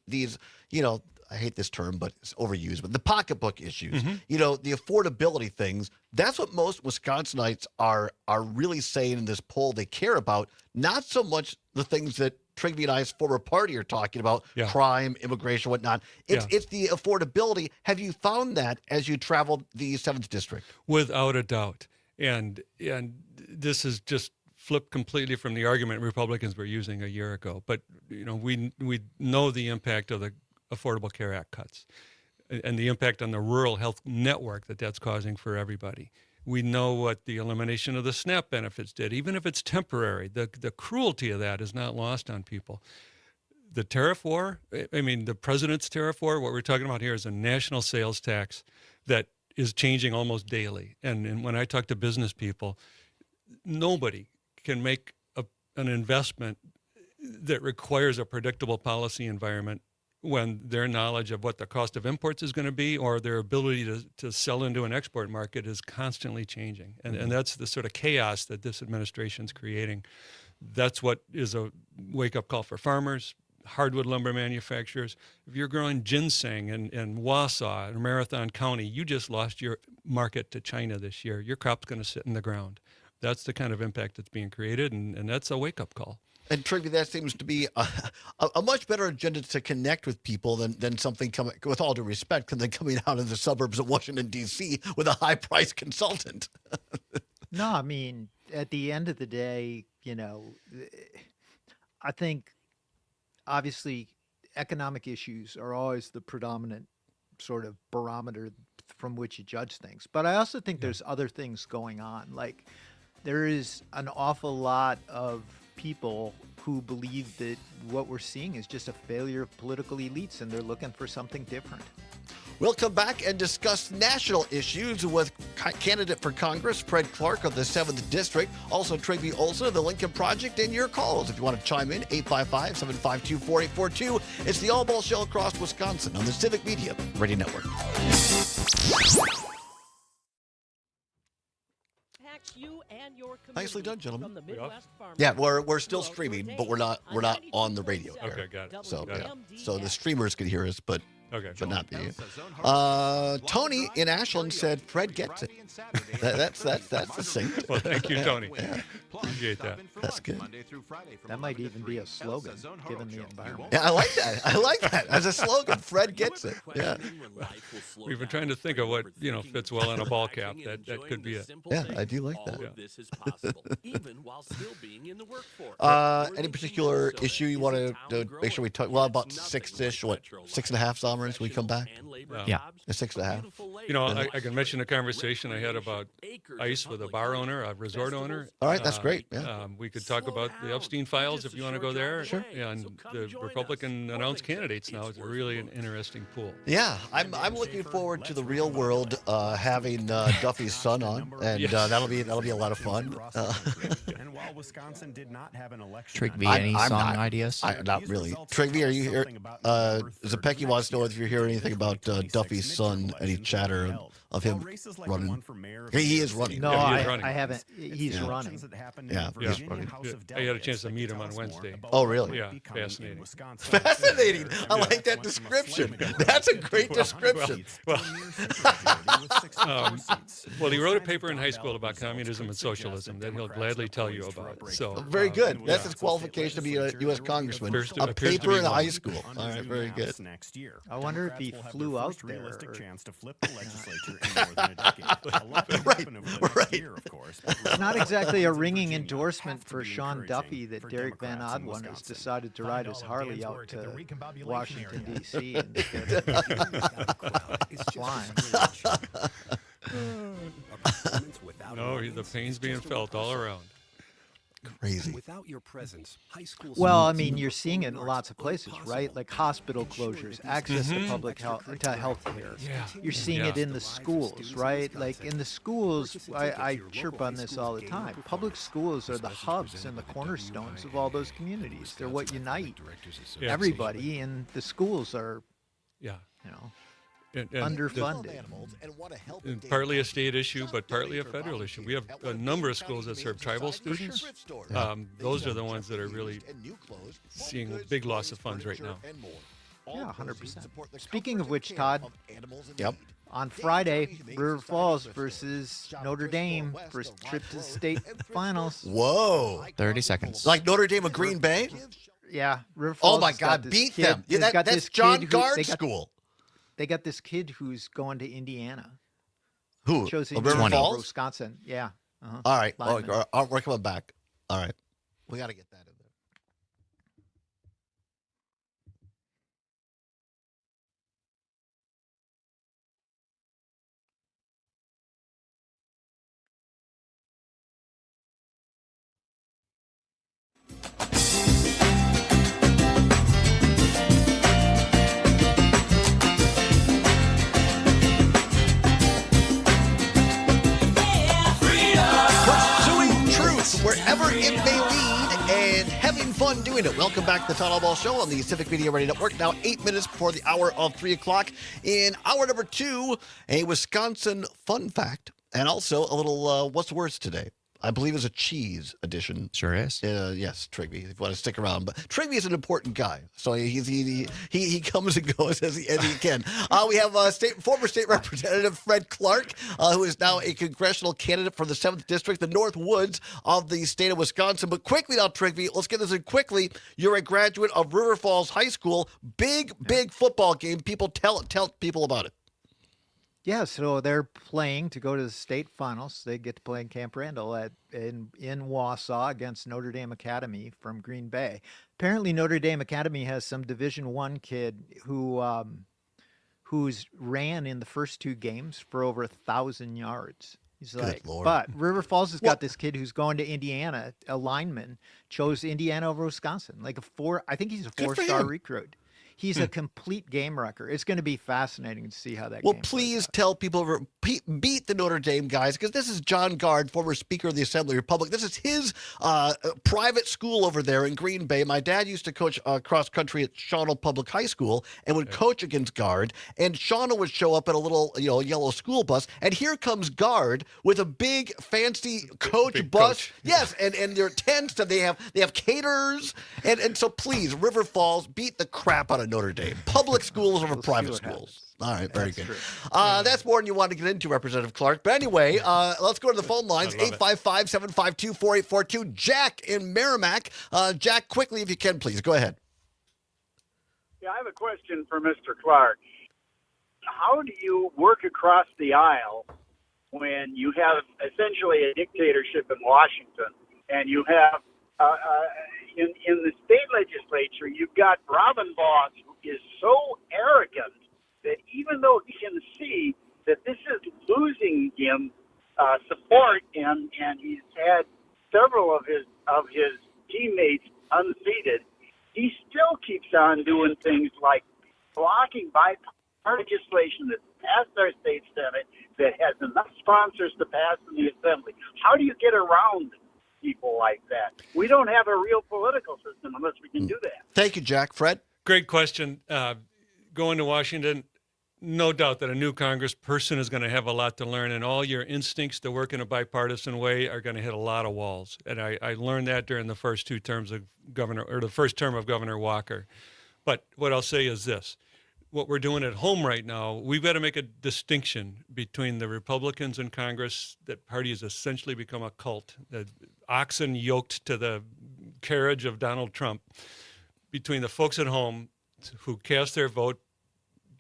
I hate this term, but it's overused, but the pocketbook issues, the affordability things, that's what most Wisconsinites are really saying in this poll they care about, not so much the things that Trigby and I's former party are talking about, crime, immigration, whatnot. It's the affordability. Have you found that as you traveled the 7th District? Without a doubt. And this is just flipped completely from the argument Republicans were using a year ago. But, we know the impact of the Affordable Care Act cuts and the impact on the rural health network that's causing for everybody. We know what the elimination of the SNAP benefits did, even if it's temporary. The cruelty of that is not lost on people. The tariff war, the president's tariff war, what we're talking about here is a national sales tax that is changing almost daily. And when I talk to business people, nobody can make an investment that requires a predictable policy environment when their knowledge of what the cost of imports is going to be or their ability to sell into an export market is constantly changing. And that's the sort of chaos that this administration's creating. That's what is a wake-up call for farmers, hardwood lumber manufacturers. If you're growing ginseng in Wausau in Marathon County, you just lost your market to China this year. Your crop's going to sit in the ground. That's the kind of impact that's being created, and that's a wake-up call. And Trigby, that seems to be a much better agenda to connect with people than something coming, with all due respect, than coming out of the suburbs of Washington, D.C. with a high-priced consultant. No, at the end of the day, I think obviously economic issues are always the predominant sort of barometer from which you judge things. But I also think there's other things going on. Like there is an awful lot of people who believe that what we're seeing is just a failure of political elites and they're looking for something different. We'll come back and discuss national issues with candidate for Congress, Fred Clark of the 7th District, also Trigby Olson of the Lincoln Project, and your calls. If you want to chime in, 855-752-4842. It's the Allbaugh Show across Wisconsin on the Civic Media Radio Network. You and your nicely done, gentlemen. From the Midwest yeah, we're still streaming, but we're not on the radio. Okay, got it. So the streamers can hear us, but Okay. but not be. Tony in Ashland said Fred gets it. That's succinct. Well, thank you, Tony. Appreciate that. That's good. That might even be a slogan, given the environment. Yeah, I like that. I like that as a slogan. Fred gets it. Yeah. We've been trying to think of what fits well on a ball cap. That could be it. Yeah, I do like that. Yeah. This is possible, even while still being in the workforce. Any particular issue you want to make sure we talk? Well, about 6-ish, what, 6.5 summers we come back? Yeah. 6.5. I can mention a conversation I had about ice with a bar owner, a resort owner. All right, that's great. Yeah. We could talk about the Epstein files if you want to go there. Sure. And the Republican announced candidates now is really an interesting pool. Yeah, I'm looking forward to the real world having Duffy's son on, and that'll be a lot of fun. And while Wisconsin did not have an election, Trigby, any song ideas? Not really. Trigby, are you here? Zapecki wants to know if you're hearing anything about Duffy's son, any chatter of him running. He is running. No, Yeah, he is running. I haven't. He's running. Yeah, he's running. I had a chance to meet him on Wednesday. Oh, really? Yeah, fascinating. Fascinating. I like that description. That's a great description. Well, he wrote a paper in high school about communism and socialism that he'll gladly tell you about. So very good. That's his qualification to be a U.S. congressman. A paper in high school. All right, very good. I wonder if he flew out there. Chance to flip the legislature in more than a decade. Right. Of course. It's not exactly a ringing endorsement for Sean Duffy that Derek Van Odwin has decided to ride his Harley out to Washington, D.C. instead of flying. No, the pain's being felt all around. Crazy. Without your presence, high school. Well, I mean, you're seeing it in lots of places, right? Like hospital closures, access to public health care. Yeah. You're seeing it in the schools, right? Like in the schools, I chirp on this all the time. Public schools are the hubs and the cornerstones of all those communities. They're what unite everybody, and the schools are, and underfunded. And partly a state issue, but partly a federal issue. We have a number of schools that serve tribal students. Those are the ones that are really seeing a big loss of funds right now. Yeah, 100%. Speaking of which, Todd, yep. On Friday, River Falls versus Notre Dame, first trip to the state finals. Whoa. 30 seconds. Like Notre Dame of Green Bay? Yeah, River Falls. Oh, my God, beat them. Yeah, that's John Guard's school. They got this kid who's going to Indiana. Who? Chose River Falls? Wisconsin. Yeah. All right. We're coming back. All right. We got to get that in there. Wherever it may lead, and having fun doing it. Welcome back to the Todd Allbaugh Show on the Civic Media Radio Network. Now 8 minutes before the hour of 3 o'clock. In hour number 2, a Wisconsin fun fact, and also a little what's the words today? I believe it's a cheese edition. Sure is. Yes, Trigby, if you want to stick around. But Trigby is an important guy, so he comes and goes as he can. We have former state representative Fred Clark, who is now a congressional candidate for the 7th District, the North Woods of the state of Wisconsin. But quickly now, Trigby, let's get this in quickly. You're a graduate of River Falls High School. Big football game. People tell people about it. Yeah, so they're playing to go to the state finals. They get to play in Camp Randall in Wausau against Notre Dame Academy from Green Bay. Apparently, Notre Dame Academy has some Division I kid who's ran in the first 2 games for over 1,000 yards. He's like, Lord. But River Falls has got this kid who's going to Indiana. A lineman chose Indiana over Wisconsin. I think he's a 4-star recruit. He's a complete game wrecker. It's going to be fascinating to see how that Well, game please tell people, beat the Notre Dame guys, because this is John Guard, former Speaker of the Assembly of the Republic. This is his private school over there in Green Bay. My dad used to coach cross country at Shawano Public High School and would coach against Guard. And Shawano would show up in a little yellow school bus. And here comes Guard with a big, fancy coach bus. Coach. Yes, and their tents, and they have caterers. And so please, River Falls, beat the crap out of at Notre Dame. Public schools over private what schools. All right, very That's good. true. That's more than you want to get into, Representative Clark. But anyway, let's go to the phone lines, 855-752-4842. Jack in Merrimack. Jack, quickly, if you can, please. Go ahead. Yeah, I have a question for Mr. Clark. How do you work across the aisle when you have essentially a dictatorship in Washington and you have in the state legislature, you've got Allbaugh, who is so arrogant that even though he can see that this is losing him support, and he's had several of his teammates unseated, he still keeps on doing things like blocking bipartisan legislation that's passed our state Senate that has enough sponsors to pass in the Assembly. How do you get around people like that? We don't have a real political system unless we can do that. Thank you, Jack. Fred? Great question. Going to Washington, no doubt that a new congressperson is going to have a lot to learn, and all your instincts to work in a bipartisan way are going to hit a lot of walls. And I learned that during the first two terms of the first term of Governor Walker. But what I'll say is this. What we're doing at home right now, we've got to make a distinction between the Republicans in Congress. That party has essentially become a cult, the oxen yoked to the carriage of Donald Trump, between the folks at home who cast their vote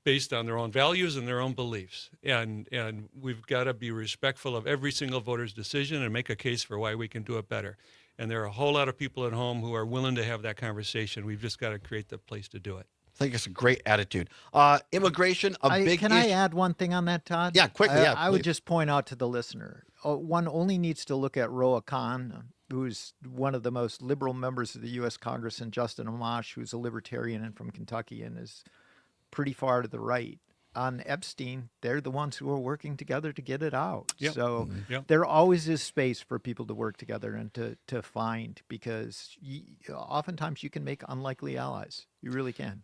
based on their own values and their own beliefs. And we've got to be respectful of every single voter's decision and make a case for why we can do it better. And there are a whole lot of people at home who are willing to have that conversation. We've just got to create the place to do it. I think it's a great attitude. Immigration, big Can issue. I add one thing on that, Todd? Yeah, quickly. Yeah, I would please. just point out to the listener, one only needs to look at Roa Khan, who's one of the most liberal members of the U.S. Congress, and Justin Amash, who's a libertarian and from Kentucky and is pretty far to the right. On Epstein, they're the ones who are working together to get it out. Yep. So Yep. there always is space for people to work together and to find, because oftentimes you can make unlikely allies. You really can.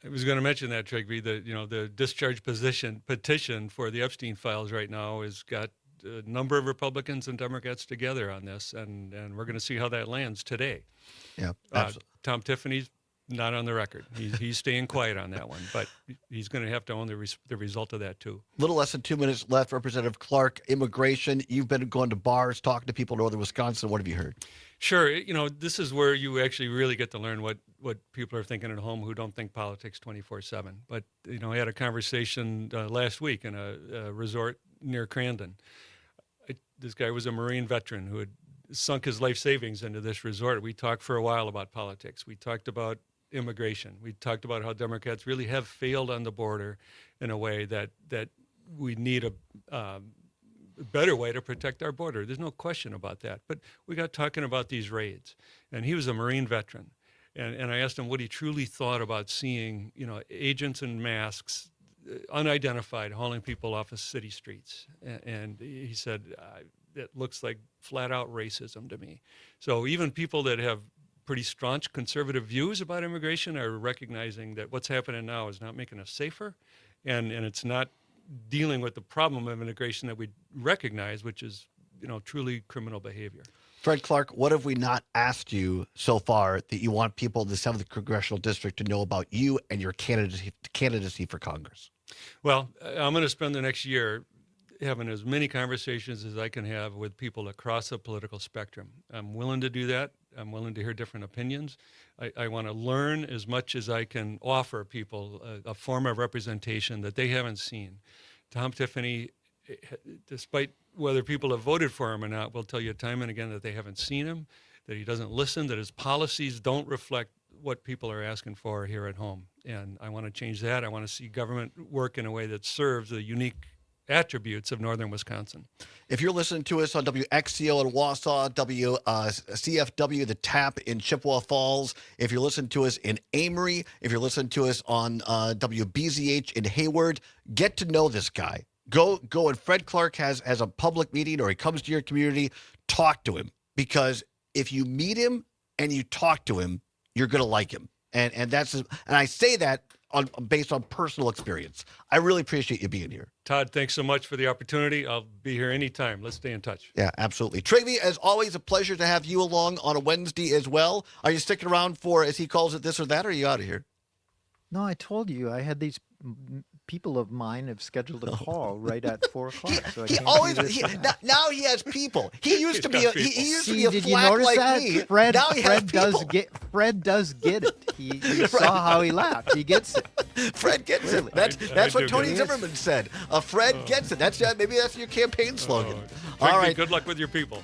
I was going to mention that, Trigby, the discharge petition for the Epstein files right now has got a number of Republicans and Democrats together on this, and we're going to see how that lands today. Yeah, Tom Tiffany's not on the record. He's staying quiet on that one, but he's going to have to own the result of that too. Little less than 2 minutes left. Representative Clark, immigration. You've been going to bars, talking to people in northern Wisconsin. What have you heard? Sure. This is where you actually really get to learn what people are thinking at home who don't think politics 24/7. But, I had a conversation last week in a resort near Crandon. This guy was a Marine veteran who had sunk his life savings into this resort. We talked for a while about politics. We talked about immigration. We talked about how Democrats really have failed on the border in a way that we need a better way to protect our border. There's no question about that. But we got talking about these raids, and he was a Marine veteran. And I asked him what he truly thought about seeing, agents in masks, unidentified, hauling people off of city streets. And he said, it looks like flat out racism to me. So even people that have pretty staunch conservative views about immigration are recognizing that what's happening now is not making us safer, and it's not dealing with the problem of immigration that we recognize, which is, truly criminal behavior. Fred Clark, what have we not asked you so far that you want people in the 7th Congressional District to know about you and your candidacy for Congress? Well, I'm going to spend the next year having as many conversations as I can have with people across the political spectrum. I'm willing to do that. I'm willing to hear different opinions. I want to learn as much as I can offer people a form of representation that they haven't seen. Tom Tiffany, despite whether people have voted for him or not, will tell you time and again that they haven't seen him, that he doesn't listen, that his policies don't reflect what people are asking for here at home. And I want to change that. I want to see government work in a way that serves the unique attributes of northern Wisconsin. If you're listening to us on WXCO in Wausau, CFW, The Tap in Chippewa Falls, if you're listening to us in Amory, if you're listening to us on WBZH in Hayward, get to know this guy. Go, and Fred Clark has a public meeting or he comes to your community, talk to him. Because if you meet him and you talk to him, you're going to like him. And I say that based on personal experience. I really appreciate you being here. Todd, thanks so much for the opportunity. I'll be here anytime. Let's stay in touch. Yeah, absolutely. Trigby, as always, a pleasure to have you along on a Wednesday as well. Are you sticking around for, as he calls it, this or that, or are you out of here? No, I told you I had these people of mine have scheduled a call right at 4 o'clock. So I He can't always do this without. now he has people. He used to be he used to be See, a did you flack notice like that? me. Fred, Now he has Fred does people. Fred does get it. You saw how he laughed. He gets it. Fred gets Really. it. That's I what do Tony get it. Zimmerman said. Fred gets it. Maybe that's your campaign slogan. Trigby, All right. good luck with your people.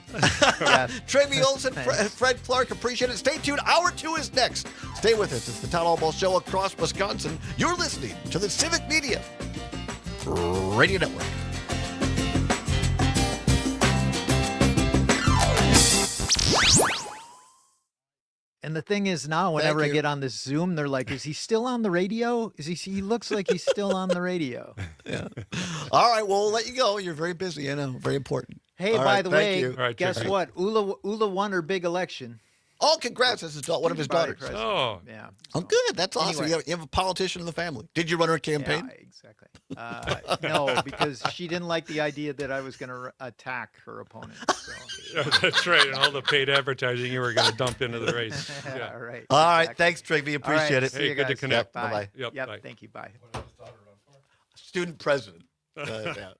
Trigby Olson, Fred Clark, appreciate it. Stay tuned. Hour 2 is next. Stay with us. It's the Todd Allbaugh Show across Wisconsin. You're listening to the Civic Media Radio Network. And the thing is now, whenever I get on this Zoom, they're like, is he still on the radio? He looks like he's still on the radio. Yeah. All right, well, we'll let you go. You're very busy, very important. Hey, All by right, the thank way, you. All right, guess Trigby. what? Ula won her big election. Oh, congrats. This is one of his daughters. Oh. Yeah. Oh, good. That's awesome. Anyway. You have a politician in the family. Did you run her campaign? Yeah, exactly. No, because she didn't like the idea that I was going to attack her opponent. So. Yeah, that's right. And all the paid advertising you were going to dump into the race. Yeah. All right. All right. Exactly. Thanks, Trigby. All right, Appreciate it. see you good to guys. connect. Bye. Bye-bye. Yep, bye. Thank you. Bye. Student president. Yeah.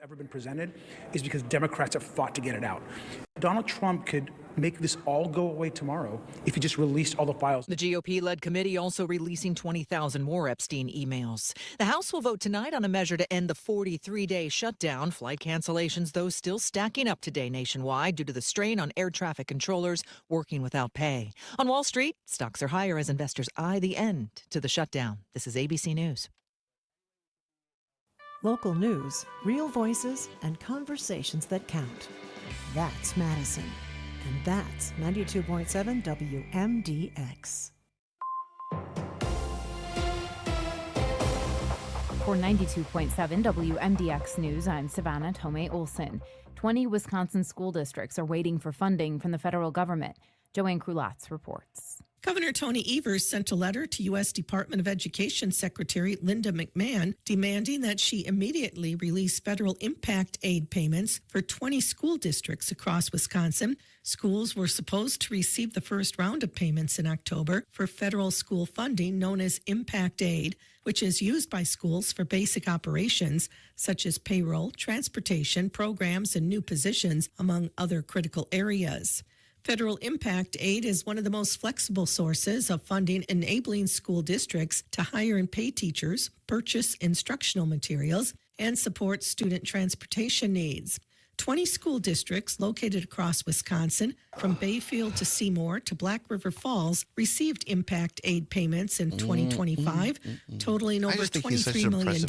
Ever been presented is because Democrats have fought to get it out. Donald Trump could make this all go away tomorrow if he just released all the files. The GOP-led committee also releasing 20,000 more Epstein emails. The House will vote tonight on a measure to end the 43-day shutdown. Flight cancellations, though, still stacking up today nationwide due to the strain on air traffic controllers working without pay. On Wall Street, stocks are higher as investors eye the end to the shutdown. This is ABC News. Local news, real voices, and conversations that count. That's Madison. And that's 92.7 WMDX. For 92.7 WMDX News, I'm Savannah Tomei Olson. 20 Wisconsin school districts are waiting for funding from the federal government. Joanne Krulatz reports. Governor Tony Evers sent a letter to U.S. Department of Education Secretary Linda McMahon demanding that she immediately release federal impact aid payments for 20 school districts across Wisconsin. Schools were supposed to receive the first round of payments in October for federal school funding known as impact aid, which is used by schools for basic operations such as payroll, transportation, programs, and new positions, among other critical areas. Federal impact aid is one of the most flexible sources of funding, enabling school districts to hire and pay teachers, purchase instructional materials, and support student transportation needs. 20 school districts located across Wisconsin, from Bayfield to Seymour to Black River Falls, received impact aid payments in 2025, totaling over $23 million.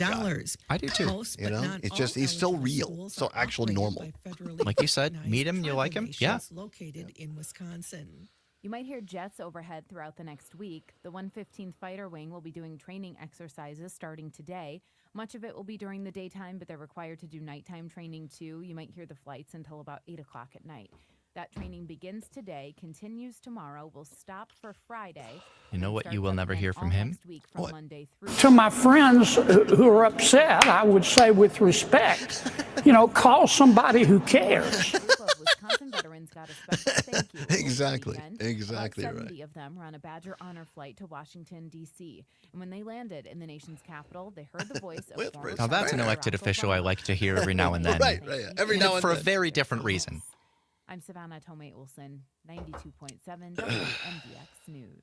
I do too. Most, but not It's all just he's so eligible real, schools so are actual operated normal. by federally Like you said, recognized meet him, you like him? Yeah. organizations located in Wisconsin. You might hear jets overhead throughout the next week. The 115th Fighter Wing will be doing training exercises starting today. Much of it will be during the daytime, but they're required to do nighttime training too. You might hear the flights until about 8 o'clock at night. That training begins today, continues tomorrow, will stop for Friday. You know what you will never hear from him? Monday through To my friends who are upset, I would say with respect, call somebody who cares. Wisconsin veterans got a special thank you. Exactly. Weekend. Exactly About right. 70 of them were on a Badger honor flight to Washington, D.C. And when they landed in the nation's capital, they heard the voice of former Now that's an President elected Barack official I Obama. like to hear every now and then. Right. Every now and for then. a very different reason. I'm Savannah Tomei Olson, 92.7 WMDX News.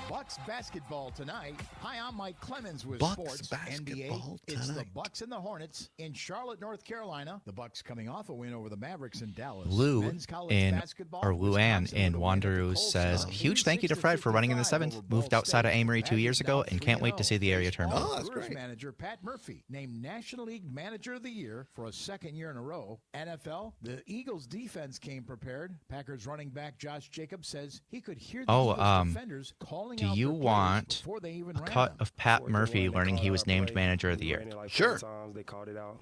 Bucks basketball tonight. Hi, I'm Mike Clemens with Bucks Sports. basketball NBA. It's the tonight. Bucks and the Hornets in Charlotte, North Carolina. The Bucks coming off a win over the Mavericks in Dallas. Lou Men's college in basketball, or Luann Wisconsin in with a win at the Wanderoo Kohl says, Center. huge thank you to Fred for running in the 7th. Moved outside of Amory 2 years ago and can't wait to see the area tournament. Oh, that's great. Manager Pat Murphy named National League Manager of the Year for a second year in a row. NFL, the Eagles defense came prepared. Packers running back Josh Jacobs says he could hear the Eagles defenders calling do out you their players want before they even a ran cut them. of Pat Murphy learning he was named Manager of the Year? Sure. Times they called it out.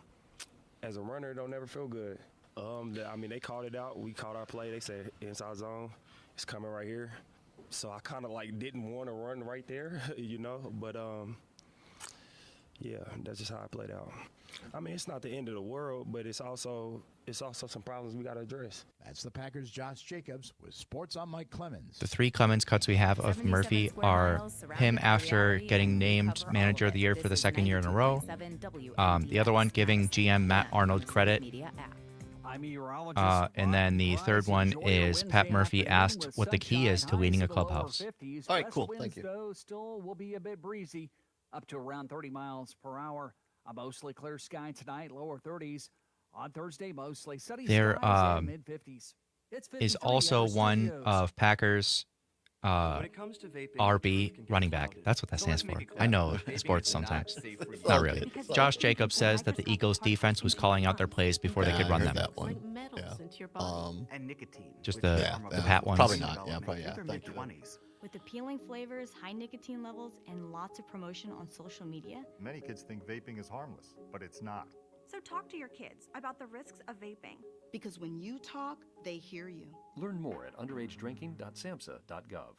As a runner, it don't never feel good. They called it out. We called our play. They said inside zone, it's coming right here. So I kind of didn't want to run right there, But yeah, that's just how I played out. I mean, it's not the end of the world, but it's also some problems we got to address. That's the Packers' Josh Jacobs with Sports on Mike Clemens. The 3 Clemens cuts we have of Murphy are him after getting named Manager of the Year for the second year in a row. The other one giving GM Matt Arnold credit. And then the third one is Pat Murphy asked what the key is to leading a clubhouse. All right, cool. Thank you. Though, still will be a bit breezy, up to around 30 miles per hour. A mostly clear sky tonight, lower 30s. On Thursday, mostly sunny There skies and mid-50s. is also one of Packers RB running back. That's what that stands for. I know sports sometimes. Not really. Josh Jacobs says that the Eagles' defense was calling out their plays before they could run them. That one. And nicotine. Just the Pat ones. Probably not. Yeah, probably. Yeah. Thank you. With appealing flavors, high nicotine levels, and lots of promotion on social media. Many kids think vaping is harmless, but it's not. So talk to your kids about the risks of vaping. Because when you talk, they hear you. Learn more at underagedrinking.samhsa.gov.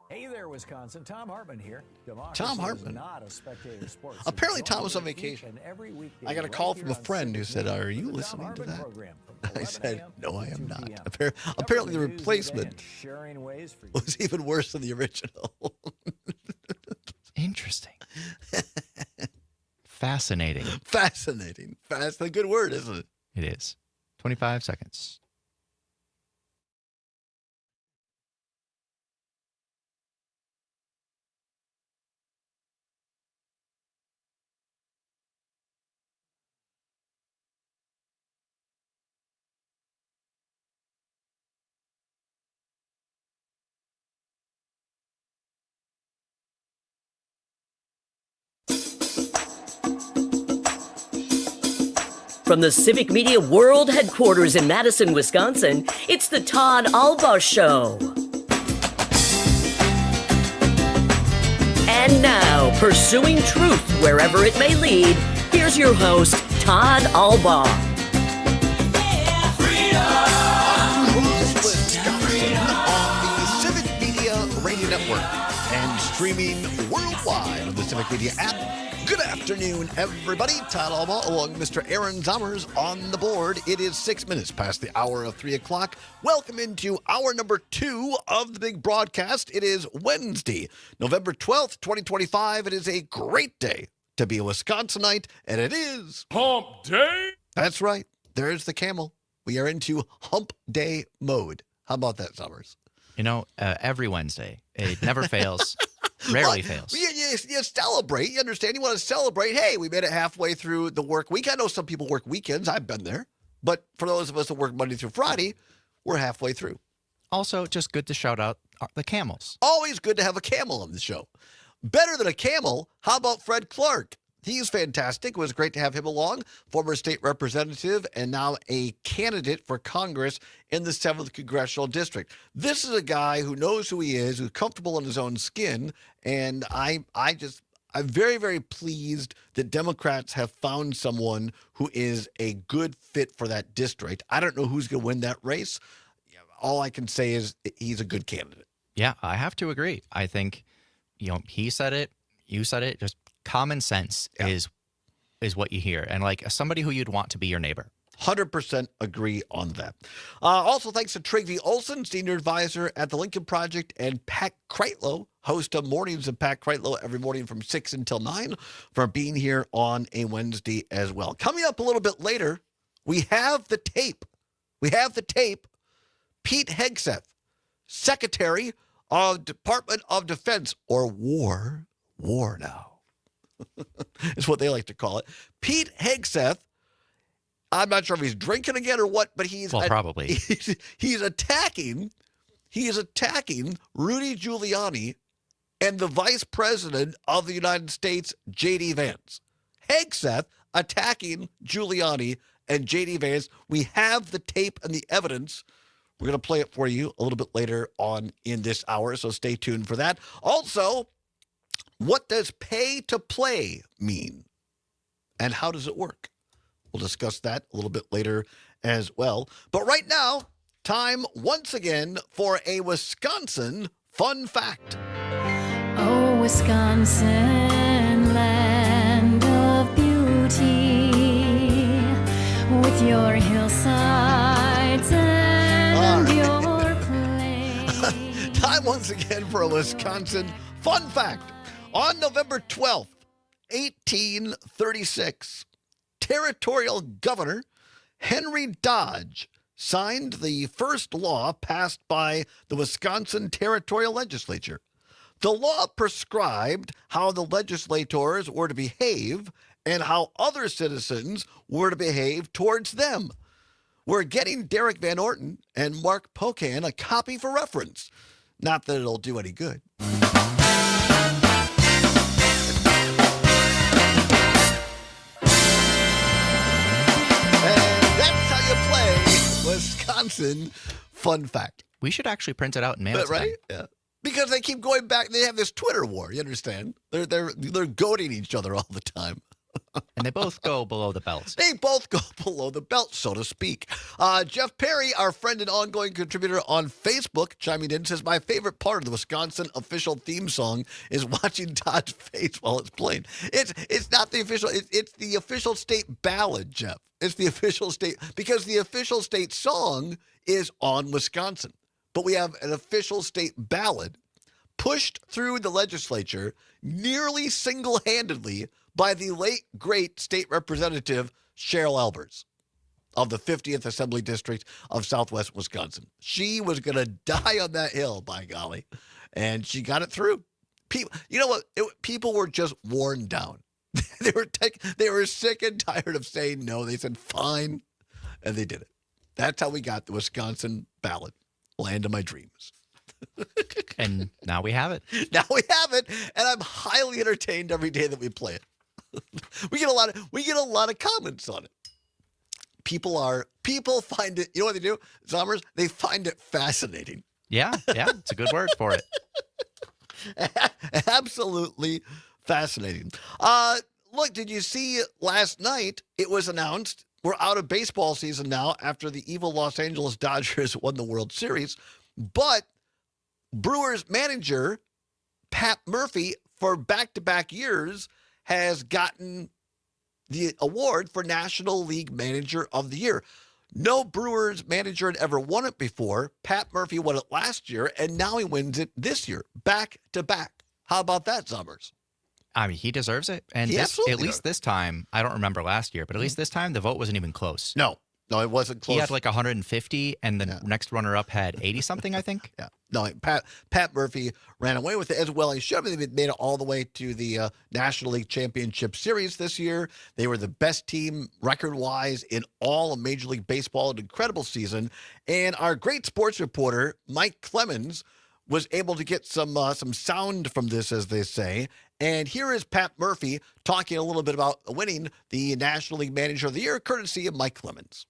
Hey there, Wisconsin. Tom Hartman here. Tom Hartman. Not a spectator sport. Apparently, Tom was on vacation. I got a call from a friend who said, "Are you listening to that?" I said, "No, I am not." Apparently, the replacement was even worse than the original. Interesting. Fascinating. Fascinating. That's a good word, isn't it? It is. 25 seconds. From the Civic Media World Headquarters in Madison, Wisconsin, it's the Todd Allbaugh Show. And now, pursuing truth wherever it may lead, here's your host, Todd Allbaugh. Wisconsin on the Civic Media Radio Network and streaming worldwide on the Civic Media app. Good afternoon, everybody. Todd Allbaugh along with Mr. Aaron Zommers on the board. It is 6 minutes past the hour of 3 o'clock. Welcome into hour number 2 of the big broadcast. It is Wednesday, November 12th, 2025. It is a great day to be a Wisconsinite, and it is Hump Day. That's right. There's the camel. We are into Hump Day mode. How about that, Zommers? You know, every Wednesday, it never fails. Rarely fails. You celebrate. You understand. You want to celebrate. Hey, we made it halfway through the work week. I know some people work weekends. I've been there. But for those of us that work Monday through Friday, we're halfway through. Also, just good to shout out the camels. Always good to have a camel on the show. Better than a camel, how about Fred Clark? He's fantastic. It was great to have him along. Former state representative and now a candidate for Congress in the 7th Congressional District. This is a guy who knows who he is, who's comfortable in his own skin. And I'm very, very pleased that Democrats have found someone who is a good fit for that district. I don't know who's going to win that race. All I can say is he's a good candidate. Yeah, I have to agree. I think, he said it, you said it, just common sense is what you hear. And like somebody who you'd want to be your neighbor. 100% agree on that. Also, thanks to Trygve Olsen, Senior Advisor at the Lincoln Project, and Pat Kreitlow, host of Mornings of Pat Kreitlow every morning from 6 until 9, for being here on a Wednesday as well. Coming up a little bit later, we have the tape. Pete Hegseth, Secretary of Department of Defense, or War now. is what they like to call it. Pete Hegseth, I'm not sure if he's drinking again or what, but he's probably he's attacking Rudy Giuliani and the Vice President of the United States, J.D. Vance. Hegseth attacking Giuliani and J.D. Vance. We have the tape and the evidence. We're going to play it for you a little bit later on in this hour, so stay tuned for that. Also, what does pay to play mean? And how does it work? We'll discuss that a little bit later as well. But right now, time once again for a Wisconsin fun fact. Oh, Wisconsin, land of beauty. beauty with your hillsides and your plains. Time once again for a Wisconsin fun fact. On November 12th, 1836, Territorial Governor Henry Dodge signed the first law passed by the Wisconsin Territorial Legislature. The law prescribed how the legislators were to behave and how other citizens were to behave towards them. We're getting Derek Van Orton and Mark Pocan a copy for reference. Not that it'll do any good. Wisconsin fun fact. We should actually print it out and mail it to them. Right? Yeah. Because they keep going back. They have this Twitter war. You understand? They're goading each other all the time. And they both go below the belt. They both go below the belt, so to speak. Jeff Perry, our friend and ongoing contributor on Facebook, chiming in, says, my favorite part of the Wisconsin official theme song is watching Todd's face while it's playing. It's not the official, it's the official state ballad, Jeff. It's the official state, because the official state song is on Wisconsin. But we have an official state ballad pushed through the legislature nearly single-handedly by the late, great state representative Cheryl Albers of the 50th Assembly District of Southwest Wisconsin. She was going to die on that hill, by golly, and she got it through. People, you know what? People were just worn down. They were sick and tired of saying no. They said, fine, and they did it. That's how we got the Wisconsin ballad, Land of My Dreams. And now we have it. Now we have it, and I'm highly entertained every day that we play it. We get a lot of comments on it. People find it, you know what they do, Zommers? They find it fascinating. Yeah, it's a good word for it. Absolutely fascinating. Look, did you see last night it was announced we're out of baseball season now after the evil Los Angeles Dodgers won the World Series, but Brewers manager Pat Murphy for back-to-back years has gotten the award for National League Manager of the Year. No Brewers manager had ever won it before. Pat Murphy won it last year, and now he wins it this year, back-to-back. How about that, Summers? I mean, he deserves it. And at least this time, I don't remember last year, but at least this time, the vote wasn't even close. No, it wasn't close. He had like 150, and the next runner-up had 80-something, I think. Yeah. No, Pat Murphy ran away with it as well. He should have made it all the way to the National League Championship Series this year. They were the best team record-wise in all of Major League Baseball. An incredible season. And our great sports reporter, Mike Clemens, was able to get some sound from this, as they say. And here is Pat Murphy talking a little bit about winning the National League Manager of the Year, courtesy of Mike Clemens.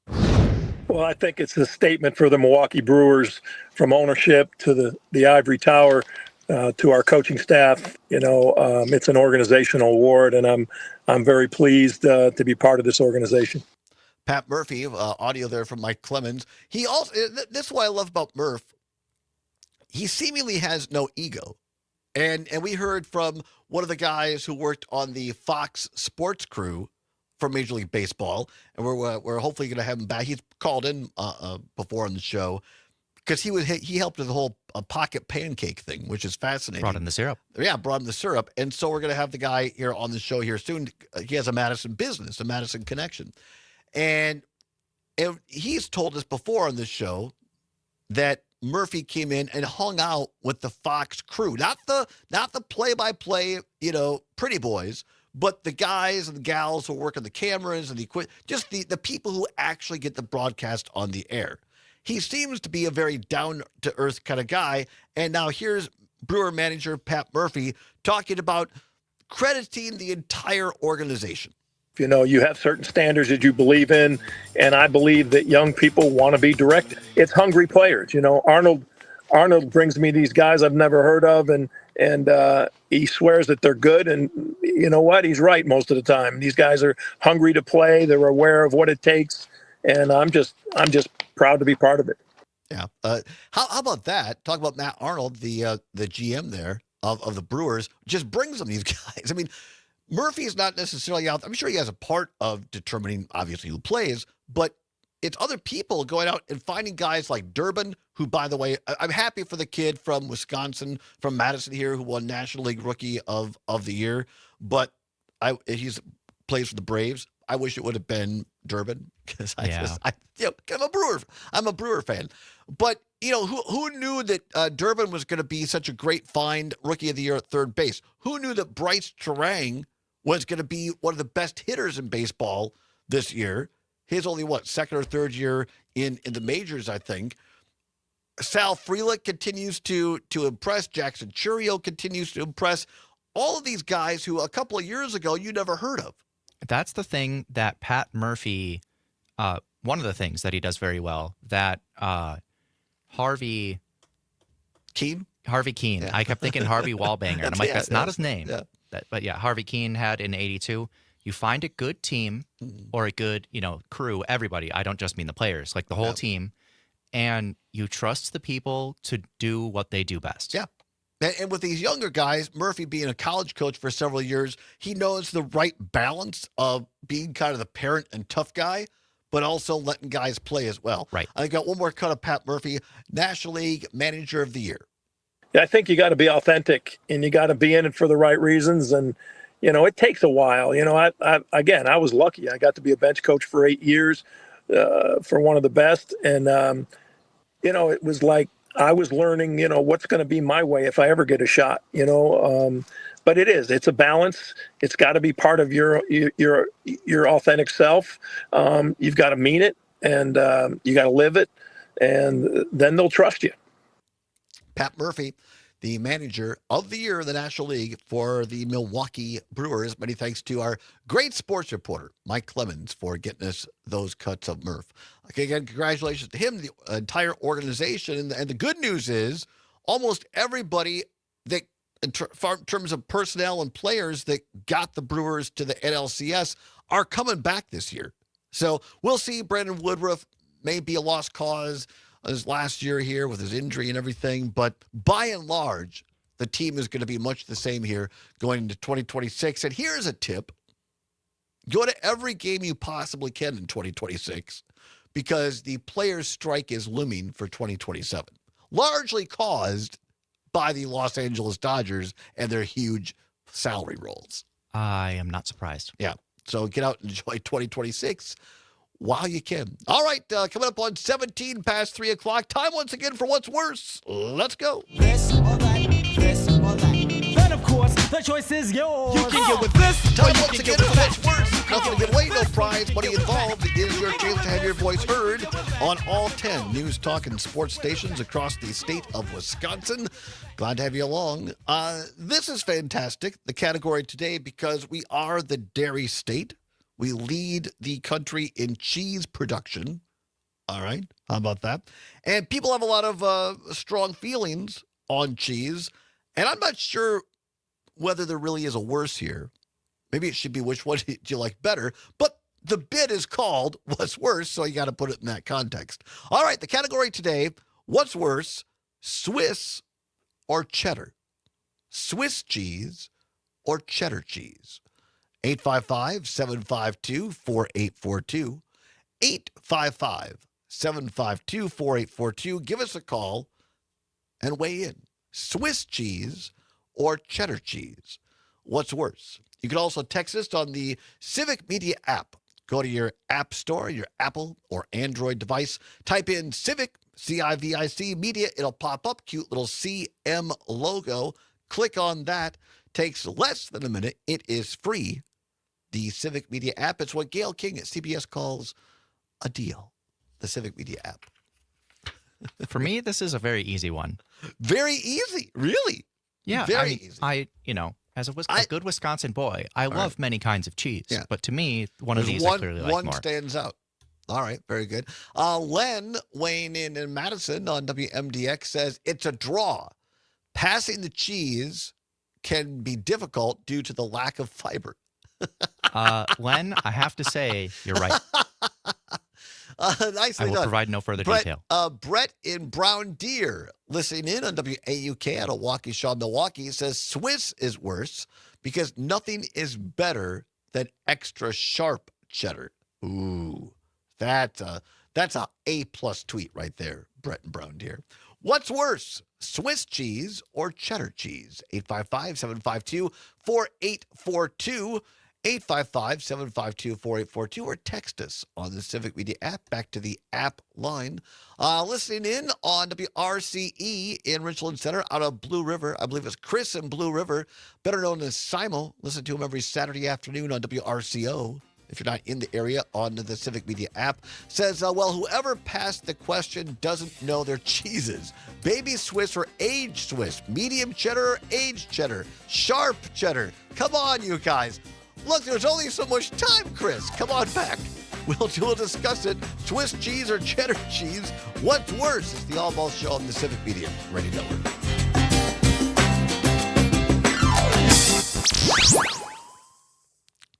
Well, I think it's a statement for the Milwaukee Brewers, from ownership to the ivory tower to our coaching staff. It's an organizational award, and I'm very pleased to be part of this organization. Pat Murphy, audio there from Mike Clemens. He also, this is what I love about Murph. He seemingly has no ego. And we heard from one of the guys who worked on the Fox Sports crew for Major League Baseball, and we're hopefully going to have him back. He's called in before on the show because he helped with the whole pocket pancake thing, which is fascinating. Brought in the syrup. Yeah, brought in the syrup. And so we're going to have the guy here on the show here soon. He has a Madison business, a Madison connection. And he's told us before on this show that Murphy came in and hung out with the Fox crew, not the play-by-play, pretty boys, but the guys and the gals who work on the cameras and just the people who actually get the broadcast on the air. He seems to be a very down-to-earth kind of guy. And now here's Brewer manager Pat Murphy talking about crediting the entire organization. You have certain standards that you believe in, and I believe that young people want to be directed. It's hungry players. Arnold brings me these guys I've never heard of, and he swears that they're good, and you know what? He's right most of the time. These guys are hungry to play. They're aware of what it takes, and I'm just proud to be part of it. Yeah. How about that? Talk about Matt Arnold, the GM there of the Brewers, just brings them these guys. I mean, Murphy's not necessarily out. I'm sure he has a part of determining, obviously, who plays, but it's other people going out and finding guys like Durbin, who, by the way, I'm happy for the kid from Wisconsin, from Madison here, who won National League Rookie of the Year, but he's plays for the Braves. I wish it would have been Durbin because I'm a Brewer fan. But, who knew that Durbin was going to be such a great find Rookie of the Year at third base? Who knew that Bryce Terang was going to be one of the best hitters in baseball this year? His only, second or third year in the majors, I think. Sal Frelick continues to impress. Jackson Churio continues to impress. All of these guys who a couple of years ago you never heard of. That's the thing that Pat Murphy, one of the things that he does very well, that Harvey Keene. Yeah. I kept thinking Harvey Wallbanger, and I'm like, that's not his name. Yeah. But Harvey Keene had in 82. You find a good team or a good, crew, everybody. I don't just mean the players, like the whole team, and you trust the people to do what they do best. Yeah. And with these younger guys, Murphy being a college coach for several years, he knows the right balance of being kind of the parent and tough guy, but also letting guys play as well. Right. I got one more cut of Pat Murphy, National League Manager of the Year. I think you got to be authentic and you got to be in it for the right reasons. And, it takes a while. I was lucky. I got to be a bench coach for 8 years for one of the best. And, it was like I was learning, what's going to be my way if I ever get a shot, but it's a balance. It's got to be part of your authentic self. You've got to mean it and you got to live it, and then they'll trust you. Pat Murphy, the Manager of the Year in the National League for the Milwaukee Brewers. Many thanks to our great sports reporter, Mike Clemens, for getting us those cuts of Murph. Okay, again, congratulations to him, the entire organization. And the good news is almost everybody that, in terms of personnel and players that got the Brewers to the NLCS, are coming back this year. So we'll see. Brandon Woodruff may be a lost cause his last year here with his injury and everything, but by and large, the team is going to be much the same here going into 2026. And here's a tip. Go to every game you possibly can in 2026 because the players' strike is looming for 2027, largely caused by the Los Angeles Dodgers and their huge salary rolls. I am not surprised. Yeah. So get out and enjoy 2026 while you can. All right, coming up on 17 past 3 o'clock. Time once again for What's Worse. Let's go. This or that, this or that. And of course, the choice is yours. You can get with this. Time once again for What's Worse. Nothing to give away, no prize, money involved. It is your chance to have your voice heard on all 10 news, talk, and sports stations across the state of Wisconsin. Glad to have you along. This is fantastic, the category today, because we are the dairy state. We lead the country in cheese production. All right. How about that? And people have a lot of strong feelings on cheese. And I'm not sure whether there really is a worse here. Maybe it should be which one do you like better. But the bit is called What's Worse, so you got to put it in that context. All right. The category today, what's worse, Swiss or cheddar? Swiss cheese or cheddar cheese? 855-752-4842. 855-752-4842. Give us a call and weigh in. Swiss cheese or cheddar cheese? What's worse? You can also text us on the Civic Media app. Go to your app store, your Apple or Android device. Type in Civic, C-I-V-I-C, Media. It'll pop up. Cute little CM logo. Click on that. Takes less than a minute. It is free. The Civic Media app. It's what Gail King at CBS calls a deal. The Civic Media app. For me, this is a very easy one. Very easy, really. Yeah, very easy. As a good Wisconsin boy, I love many kinds of cheese. Yeah. But to me, one of these I clearly like more. One stands out. All right, very good. Len weighing in Madison on WMDX says it's a draw. Passing the cheese can be difficult due to the lack of fiber. Len, I have to say, you're right. Nicely I will done. provide no further Brett, detail. Brett in Brown Deer, listening in on WAUK out of Waukesha, Milwaukee, says Swiss is worse because nothing is better than extra sharp cheddar. Ooh, that's a A+ tweet right there, Brett in Brown Deer. What's worse, Swiss cheese or cheddar cheese? 855-752-4842. 855-752-4842, or text us on the Civic Media app. Back to the app line. Listening in on WRCE in Richland Center out of Blue River. I believe it's Chris in Blue River, better known as Simo. Listen to him every Saturday afternoon on WRCO. If you're not in the area, on the Civic Media app. Says, well, whoever passed the question doesn't know their cheeses. Baby Swiss or aged Swiss? Medium cheddar or aged cheddar? Sharp cheddar? Come on, you guys. Look, there's only so much time, Chris. Come on back. We'll discuss it. Swiss cheese or cheddar cheese? What's worse? It's the Allbaugh Show on the Civic Media Radio Network.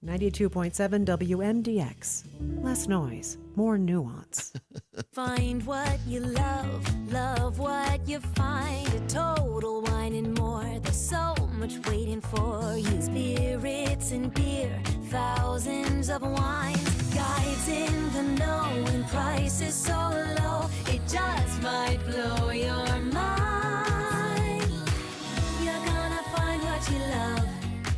.7 WMDX. Less noise, more nuance. Find what you love, love what you find. A Total Wine and More. There's so much waiting for you. Spirits and beer, thousands of wines. Guides in the know and prices so low, it just might blow your mind. You're gonna find what you love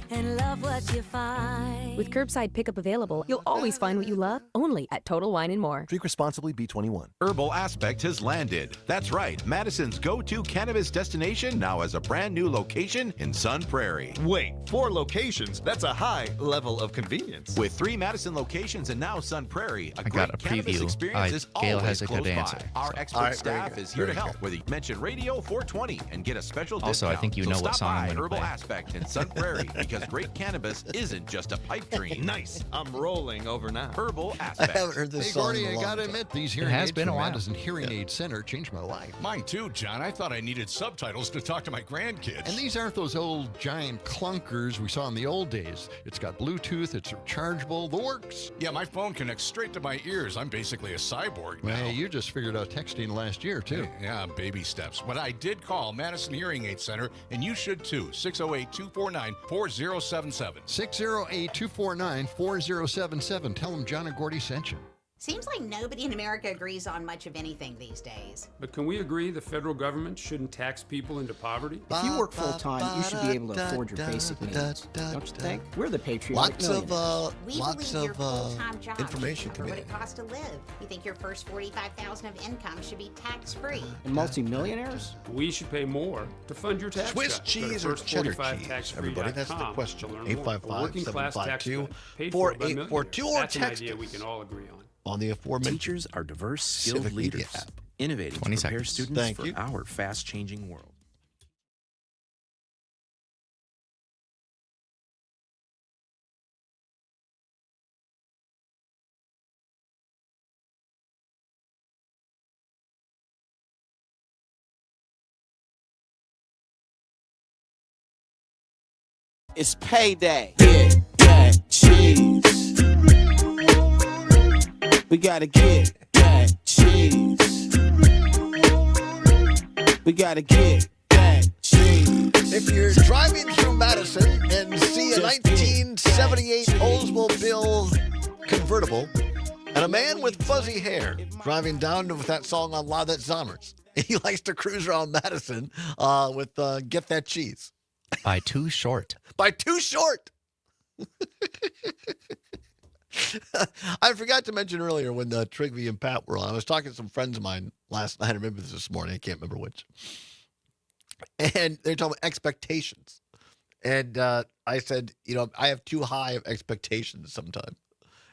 and love what you find. With curbside pickup available, you'll always find what you love, only at Total Wine & More. Drink responsibly, B21. Herbal Aspect has landed. That's right, Madison's go-to cannabis destination now has a brand new location in Sun Prairie. Wait, 4 locations? That's a high level of convenience. With 3 Madison locations and now Sun Prairie, I got a cannabis preview. experience is Gail always has a close good by. answer. Our So. expert staff is here to help, whether you mention Radio 420 and get a special discount. Also, I think you So know stop what song I'm by gonna Herbal play. Aspect in Sun Prairie because great cannabis isn't just a pipe dream. Nice. I'm rolling over now. Herbal I Aspect. haven't heard this Hey, song Gordy, in a I long gotta time. admit, these It hearing has aids been a from while. Madison Hearing Aid Center changed my life. Mine too, John. I thought I neted subtitles to talk to my grandkids. And these aren't those old giant clunkers we saw in the old days. It's got Bluetooth, it's rechargeable, the works. Yeah, my phone connects straight to my ears. I'm basically a cyborg now. Hey, you just figured out texting last year, too. Yeah, baby steps. But I did call Madison Hearing Aid Center, and you should too. 608-249-4077. 608-249-4077. Tell them John and Gordy sent you. Seems like nobody in America agrees on much of anything these days. But can we agree the federal government shouldn't tax people into poverty? If you work full-time, you should be able to afford your basic needs. Don't you think? We're the patriotic millionaires. We believe your full-time job information should cover what committee. it costs to live. We think your first $45,000 of income should be tax-free. And multimillionaires? We should pay more to fund your tax Swiss cuts. Go to cheese or cheddar cheese? Everybody, that's the first45taxfree.com question. to learn more. A working class tax cut paid for by 855-752-4842 or millionaires. That's an text idea us we can all agree on. on the aforementioned Teachers are diverse, skilled Civic leaders, Media app. innovating to 20 prepare seconds. students Thank for you. our fast-changing world. It's payday. Get that cheese. We gotta get that cheese. We gotta get that cheese. If you're driving through Madison and see a 1978 Oldsmobile convertible and a man with fuzzy hair driving down with that song on loud, that's Zommers. He likes to cruise around Madison with Get That Cheese. By Too Short. By Too Short. I forgot to mention earlier when Trigby and Pat were on. I was talking to some friends of mine last night. I remember this morning. I can't remember which. And they're talking about expectations. And I said, you know, I have too high of expectations sometimes.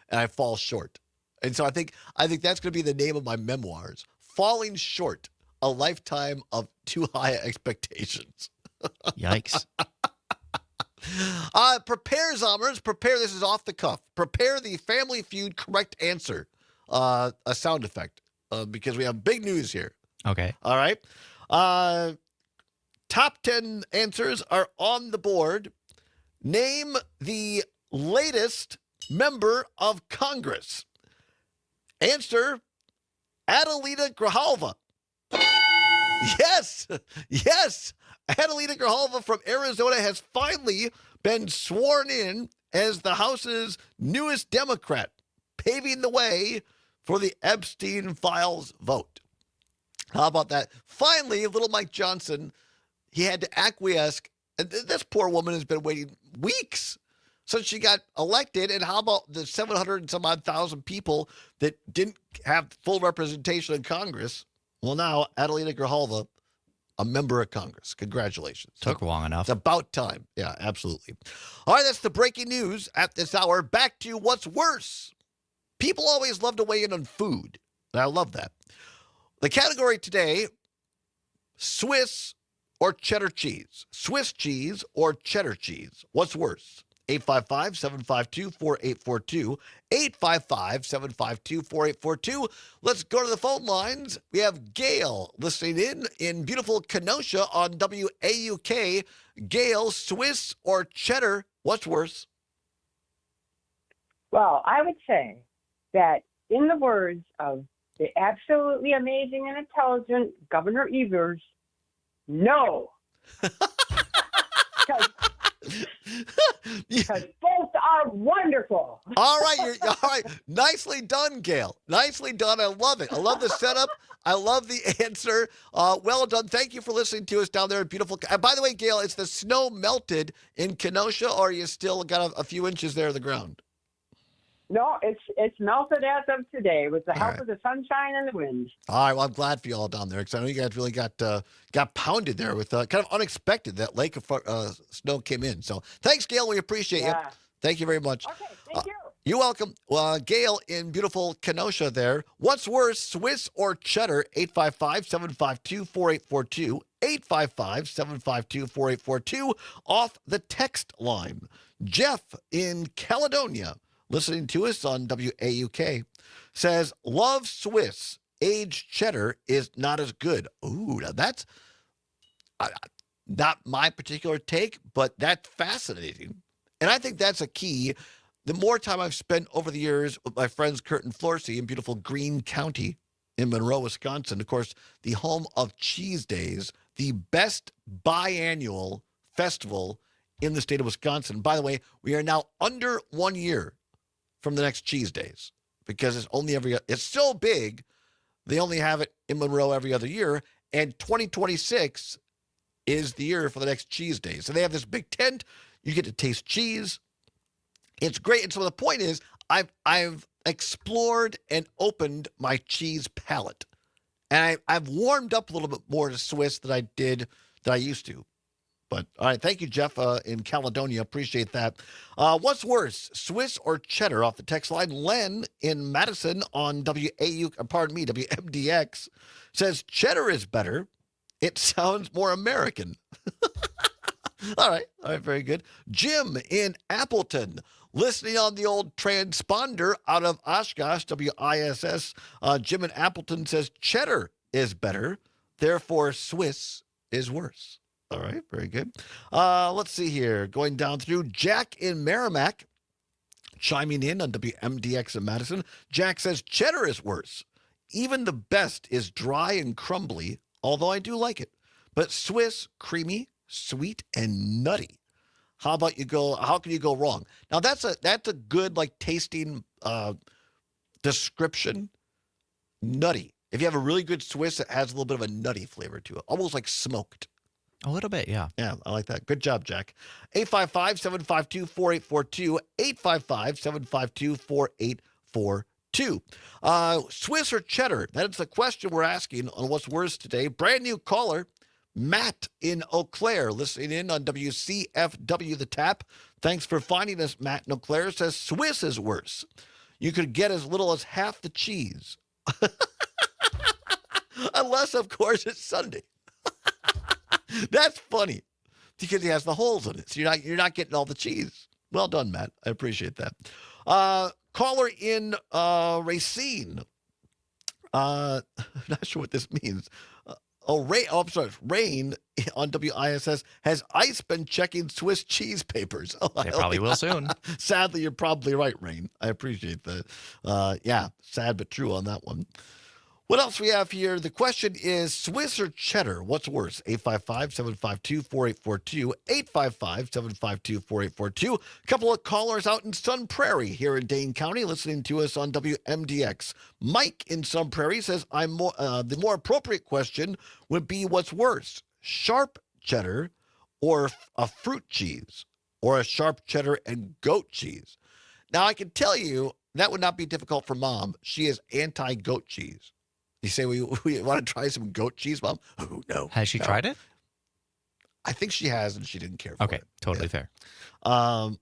And I fall short. And so I think that's going to be the name of my memoirs. Falling Short, a lifetime of too high expectations. Yikes. Prepare, Zommers. Prepare. This is off the cuff. Prepare the Family Feud correct answer. A sound effect. Because we have big news here. Okay. All right. Top 10 answers are on the board. Name the latest member of Congress. Answer Adelina Grijalva. Yes, yes. Adelina Grijalva from Arizona has finally been sworn in as the House's newest Democrat, paving the way for the Epstein Files vote. How about that? Finally, little Mike Johnson, he had to acquiesce. And this poor woman has been waiting weeks since she got elected. And how about the 700 and some odd thousand people that didn't have full representation in Congress? Well, now Adelina Grijalva, a member of Congress. Congratulations. Took long enough. It's about time. Yeah, absolutely. All right, that's the breaking news at this hour. Back to what's worse. People always love to weigh in on food, and I love that. The category today, Swiss or cheddar cheese. Swiss cheese or cheddar cheese. What's worse? 855-752-4842. 855-752-4842. Let's go to the phone lines. We have Gail listening in beautiful Kenosha on WAUK. Gail, Swiss or cheddar, what's worse? Well, I would say that in the words of the absolutely amazing and intelligent Governor Evers, no. Because both are wonderful. All right, all right. Nicely done, Gail. Nicely done. I love it. I love the setup. I love the answer. Well done. Thank you for listening to us down there in beautiful. By the way, Gail, is the snow melted in Kenosha, or are you still got a few inches there in the ground? No, it's melted as of today with the help of the sunshine and the wind. All right, well, I'm glad for you all down there because I know you guys really got pounded there with kind of unexpected. That lake of snow came in. So thanks, Gail. We appreciate you. Thank you very much. Okay, thank you. You're welcome. Gail in beautiful Kenosha there. What's worse, Swiss or cheddar? 855-752-4842. 855-752-4842 off the text line. Jeff in Caledonia, listening to us on WAUK, says, love Swiss, aged cheddar is not as good. Ooh, now that's not my particular take, but that's fascinating. And I think that's a key. The more time I've spent over the years with my friends Kurt and Florsey in beautiful Greene County in Monroe, Wisconsin, of course, the home of Cheese Days, the best biannual festival in the state of Wisconsin. By the way, we are now under 1 year from the next Cheese Days because it's only it's so big, they only have it in Monroe every other year, and 2026 is the year for the next Cheese Days. So they have this big tent. You get to taste cheese. It's great. And so the point is, I've explored and opened my cheese palate, and I've warmed up a little bit more to Swiss than I used to. But all right, thank you, Jeff, in Caledonia. Appreciate that. What's worse, Swiss or cheddar? Off the text line, Len in Madison on WMDX says cheddar is better. It sounds more American. All right, very good. Jim in Appleton, listening on the old transponder out of Oshkosh, WISS. Jim in Appleton says cheddar is better, therefore Swiss is worse. All right, very good. Let's see here. Going down through, Jack in Merrimack, chiming in on WMDX in Madison. Jack says cheddar is worse. Even the best is dry and crumbly, although I do like it. But Swiss, creamy, sweet, and nutty. How can you go wrong? Now that's a good tasting description. Nutty. If you have a really good Swiss, it has a little bit of a nutty flavor to it, almost like smoked. A little bit, yeah. Yeah, I like that. Good job, Jack. 855-752-4842. 855-752-4842. Swiss or cheddar? That is the question we're asking on what's worse today. Brand new caller, Matt in Eau Claire, listening in on WCFW The Tap. Thanks for finding us, Matt in Eau Claire. Says Swiss is worse. You could get as little as half the cheese. Unless, of course, it's Sunday. That's funny because he has the holes in it. So you're not getting all the cheese. Well done, Matt. I appreciate that. Caller in Racine. Not sure what this means. Rain on WISS. Has ICE been checking Swiss cheese papers? They probably will soon. Sadly, you're probably right, Rain. I appreciate that. Yeah, sad but true on that one. What else we have here? The question is Swiss or cheddar? What's worse? 855-752-4842. 855-752-4842. A couple of callers out in Sun Prairie here in Dane County listening to us on WMDX. Mike in Sun Prairie says, the more appropriate question would be what's worse, sharp cheddar or a fruit cheese, or a sharp cheddar and goat cheese. Now, I can tell you that would not be difficult for Mom. She is anti-goat cheese. You say, we want to try some goat cheese, Mom? Oh, no. Has she tried it? I think she has, and she didn't care for it. Okay, totally fair. I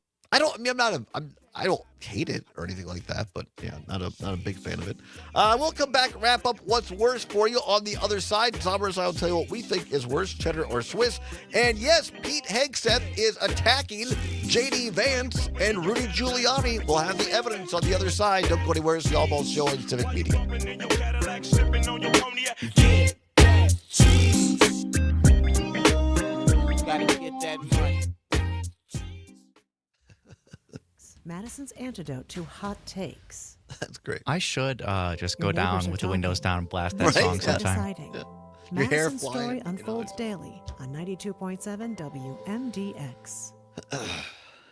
don't hate it or anything like that, but yeah, not a big fan of it. We'll come back and wrap up what's worse for you on the other side. Zombers, I'll tell you what we think is worse, cheddar or Swiss. And yes, Pete Hegseth is attacking J.D. Vance and Rudy Giuliani. We'll have the evidence on the other side. Don't go anywhere. It's the Allbaugh Show on Civic Media. Get that cheese. Gotta get that money. Madison's antidote to hot takes. That's great. I should just go Your neighbors down are with the windows talking. down and blast that song sometime. Deciding. Your hair Madison's flying, story unfolds daily on 92.7 WMDX.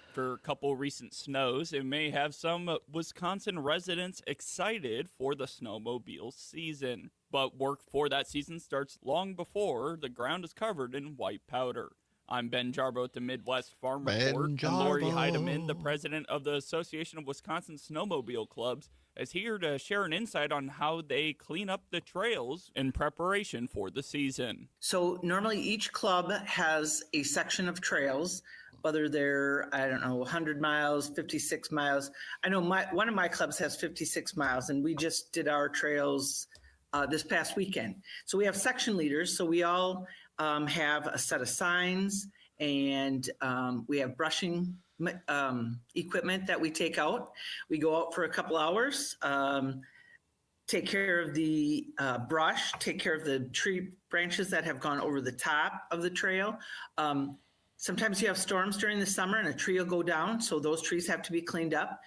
After a couple recent snows, it may have some Wisconsin residents excited for the snowmobile season. But work for that season starts long before the ground is covered in white powder. I'm Ben Jarbo at the Midwest Farm Report, and Lori Heidemann, the president of the Association of Wisconsin Snowmobile Clubs, is here to share an insight on how they clean up the trails in preparation for the season. So normally each club has a section of trails, whether they're, 100 miles, 56 miles. I know one of my clubs has 56 miles, and we just did our trails this past weekend. So we have section leaders, so we all have a set of signs, and we have brushing equipment that we take out. We go out for a couple hours, take care of the brush, take care of the tree branches that have gone over the top of the trail. Sometimes you have storms during the summer and a tree will go down, so those trees have to be cleaned up.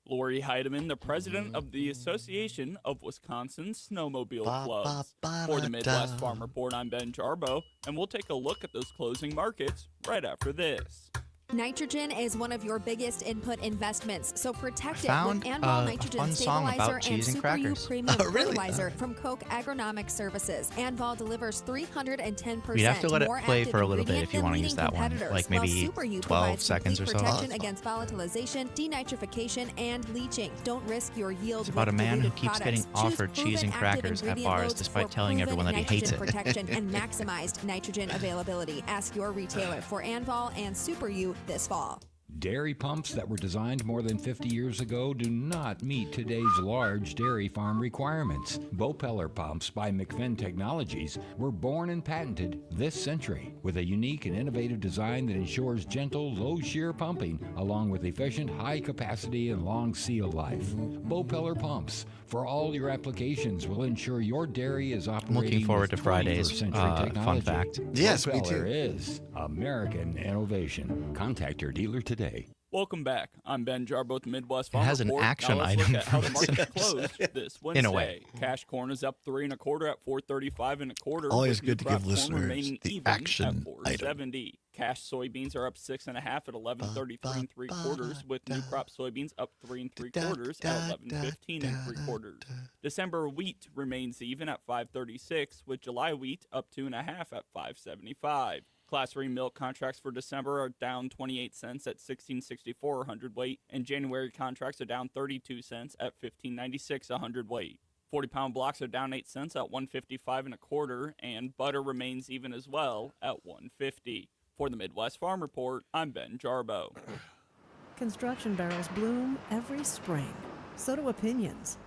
Lori Heidemann, the president of the Association of Wisconsin Snowmobile Clubs. For the Midwest Farm Report, I'm Ben Jarbo, and we'll take a look at those closing markets right after this. Nitrogen is one of your biggest input investments, so protect it Found with Allbaugh a Nitrogen fun song Stabilizer about cheese and and Super U crackers. Premium Oh, really? Fertilizer from Koch Agronomic Services. Allbaugh delivers 310% You'd have to let it more play active for a little bit ingredient if you than want to use leading that one, competitors, like while maybe Super U 12 provides seconds or complete so. protection against volatilization, denitrification, and leaching. Don't risk your yield It's about a with man who diluted keeps products. getting offered Choose cheese and proven active crackers at ingredient bars loads despite for telling proven everyone that he hates nitrogen it. protection and maximized nitrogen availability. Ask your retailer for Allbaugh and Super U this fall. Dairy pumps that were designed more than 50 years ago do not meet today's large dairy farm requirements. Bopeller pumps by McFinn Technologies were born and patented this century with a unique and innovative design that ensures gentle, low-shear pumping along with efficient, high capacity and long seal life. Bopeller pumps for all your applications will ensure your dairy is operating. I'm looking forward with to Friday's 21st century fun technology. fact. Yes, me Bopeller too. is American innovation. Contact your dealer today. Welcome back. I'm Ben Jarbo at the Midwest It Farm has an Report. action Now let's item look at how for the markets listeners. closed this Wednesday. In a way. Cash corn is up 3 1/4 at 4.35 1/4. Always with good to new crop give corn listeners remaining the even action at 4.70. Cash soybeans are up 6 1/2 at 11.33 3/4, with new crop soybeans up 3 3/4 at 11.15 3/4. December wheat remains even at 5.36, with July wheat up 2 1/2 at 5.75. Class 3 milk contracts for December are down 28 cents at 16.64 a hundredweight, and January contracts are down 32 cents at 15.96 a hundredweight. 40-pound blocks are down 8 cents at 155 1/4, and butter remains even as well at 150. For the Midwest Farm Report, I'm Ben Jarbo. Construction barrels bloom every spring. So do opinions.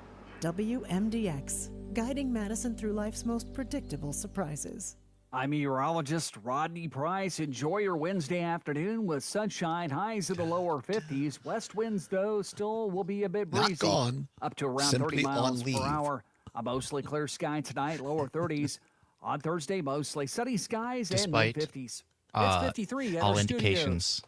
WMDX, guiding Madison through life's most predictable surprises. I'm meteorologist Rodney Price. Enjoy your Wednesday afternoon with sunshine, highs in the lower 50s. West winds, though, still will be a bit breezy. Not gone. Up to around Simply 30 miles on per leave. hour. A mostly clear sky tonight, lower 30s. On Thursday, mostly sunny skies Despite and mid-50s. It's 53 at all our studios. indications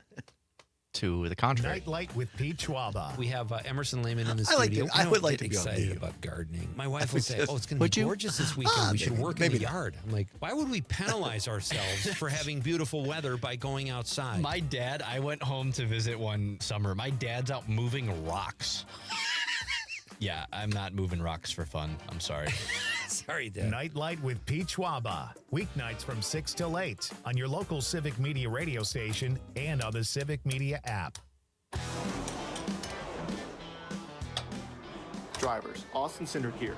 to the contrary. Nightlight with Pete Schwaba. We have Emerson Lehman in the I like studio. to- I would like get to be on excited mute. about gardening. My wife I will would say, just- "Oh, it's going to Would be you? gorgeous this weekend. We should work in maybe the not. yard." I'm like, "Why would we penalize ourselves for having beautiful weather by going outside?" My dad, I went home to visit one summer. My dad's out moving rocks. Yeah, I'm not moving rocks for fun. I'm sorry. Sorry, Dad. Nightlight with Pete Schwaba. Weeknights from 6 till 8 on your local Civic Media radio station and on the Civic Media app. Drivers, Austin Cindric here.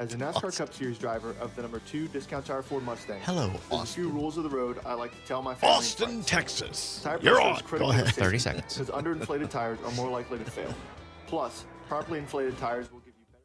As a NASCAR Cup Series driver of the number 2 Discount Tire Ford Mustang, Hello, there's a few rules of the road I like to tell my family. Austin, Texas. Tire You're pressure on. is critical Go to ahead. safety 30 seconds. Because underinflated tires are more likely to fail. Plus, properly inflated tires will give you better.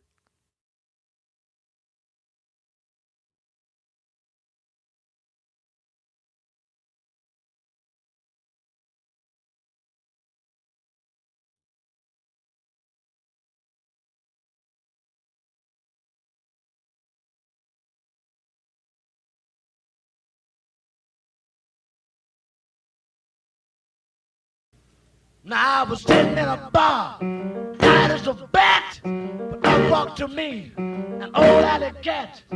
Now I was sitting in a bar, tight as a bat, but up walked to me an old alley cat. He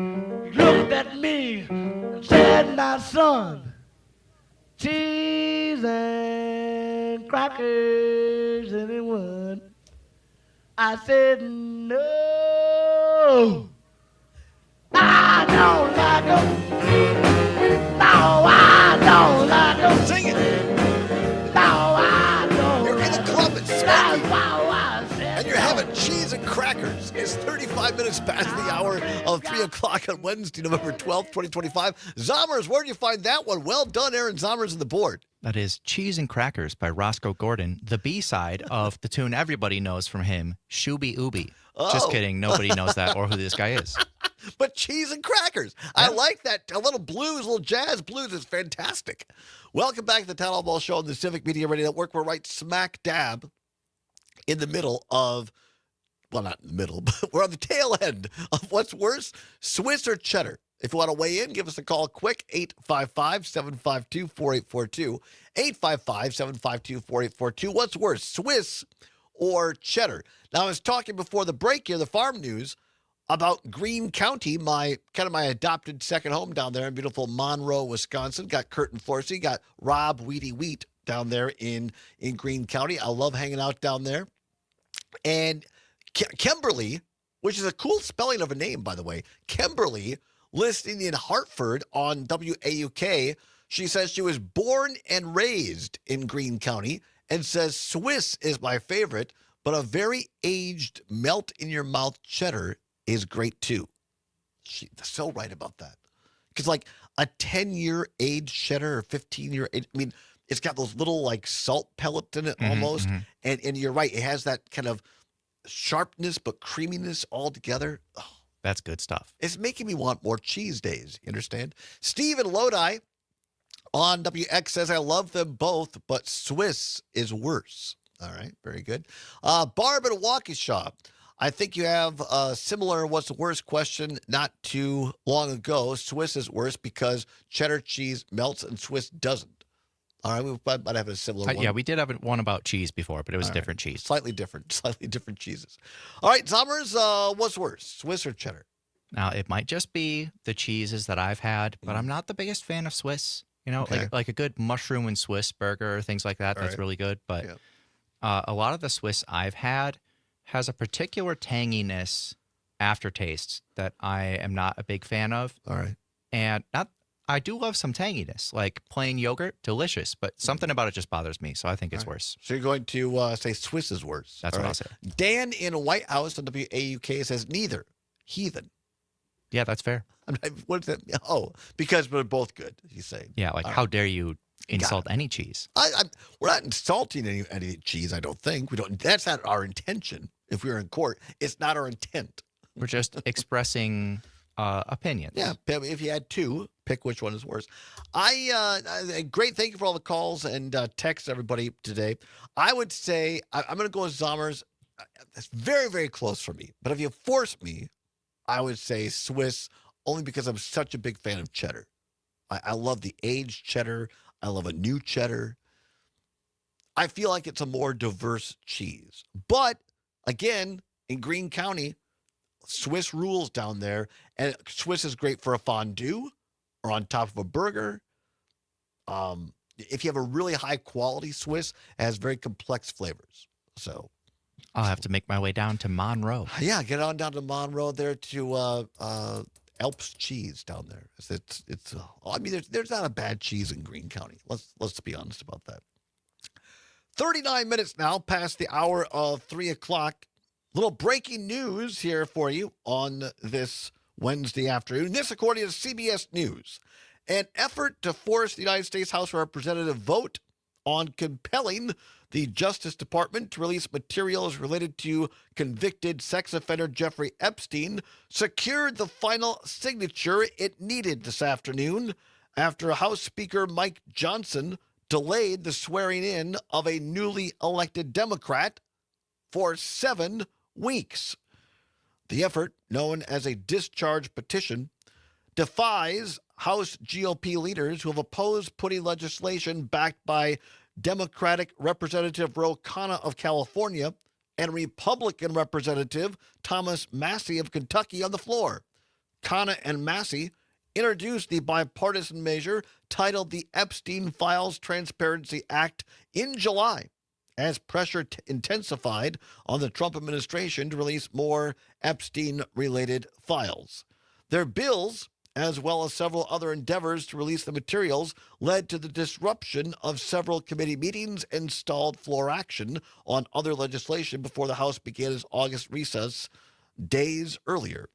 looked at me and said, "My son, cheese and crackers, anyone?" I said, "No, I don't like 'em. No, I don't like 'em. Sing it. No, I don't. You're in the club at That's Smoky, why I said and you're no. having cheese and crackers. It's 35 minutes past the hour of 3 o'clock on Wednesday, November 12th, 2025. Zommers, where did you find that one? Well done, Aaron Zommers on the board. That is Cheese and Crackers by Roscoe Gordon, the B-side of the tune everybody knows from him, Shooby Ooby. Just Oh. kidding. Nobody knows that or who this guy is. But cheese and crackers. I like that. A little blues, a little jazz blues is fantastic. Welcome back to the Todd Allbaugh Show on the Civic Media Radio Network. We're right smack dab in the middle of, well, not in the middle, but we're on the tail end of what's worse, Swiss or cheddar. If you want to weigh in, give us a call quick, 855-752-4842. 855-752-4842. What's worse, Swiss or cheddar? Now, I was talking before the break here, the farm news, about Greene County, my adopted second home down there in beautiful Monroe, Wisconsin. Got Kurt and Forsey, got Rob Wheaty Wheat down there in Greene County. I love hanging out down there. And Kimberly, which is a cool spelling of a name, by the way, Kimberly, listing in Hartford on WAUK, she says she was born and raised in Greene County and says Swiss is my favorite, but a very aged melt-in-your-mouth cheddar is great too. She's so right about that. Because like a 10-year aged cheddar or 15-year aged, I mean, it's got those little like salt pellets in it almost. And you're right, it has that kind of sharpness but creaminess all together. Oh, That's good stuff. it's making me want more cheese days. You understand? Steve in Lodi on WX says, I love them both, but Swiss is worse. All right, very good. Barb in Waukesha, I think you have a similar what's the worst question not too long ago. Swiss is worse because cheddar cheese melts and Swiss doesn't. All right, we might have a similar one. Yeah, we did have one about cheese before, but it was All a right. different cheese. Slightly different cheeses. All right, Zommers, what's worse, Swiss or cheddar? Now, it might just be the cheeses that I've had, but I'm not the biggest fan of Swiss. You know, Okay. like a good mushroom and Swiss burger or things like that. All That's right. really good. But a lot of the Swiss I've had has a particular tanginess aftertaste that I am not a big fan of. All right. And I do love some tanginess, like plain yogurt, delicious, but something about it just bothers me. So I think it's worse. So you're going to say Swiss is worse. That's All what right. I'll say. Dan in White House on WAUK says neither. Heathen. Yeah, that's fair. What is that? Oh, because we're both good, he's saying. Yeah, like All how right. dare you insult any cheese? We're not insulting any cheese, I don't think. We don't. That's not our intention. If we were in court, it's not our intent. We're just expressing opinions. Yeah, if you had two, pick which one is worse. Great. Thank you for all the calls and texts, everybody, today. I would say I'm going to go with Zommers. That's very, very close for me. But if you force me, I would say Swiss, only because I'm such a big fan of cheddar. I love the aged cheddar. I love a new cheddar. I feel like it's a more diverse cheese. But again, in Greene County, Swiss rules down there, and Swiss is great for a fondue or on top of a burger. If you have a really high quality Swiss, it has very complex flavors. So I'll have to make my way down to Monroe. yeah, get on down to Monroe there to Alps cheese down there. It's I mean, there's not a bad cheese in Greene County. Let's be honest about that. 39 minutes now past the hour of 3 o'clock. Little breaking news here for you on this Wednesday afternoon. This, according to CBS News, an effort to force the United States House of Representatives vote on compelling the Justice Department to release materials related to convicted sex offender Jeffrey Epstein secured the final signature it needed this afternoon after House Speaker Mike Johnson delayed the swearing in of a newly elected Democrat for 7 weeks. The effort, known as a discharge petition, defies House GOP leaders who have opposed putting legislation backed by Democratic Representative Ro Khanna of California and Republican Representative Thomas Massie of Kentucky on the floor. Khanna and Massie introduced the bipartisan measure titled the Epstein Files Transparency Act in July as pressure intensified on the Trump administration to release more Epstein-related files. Their bills, as well as several other endeavors to release the materials, led to the disruption of several committee meetings and stalled floor action on other legislation before the House began its August recess days earlier.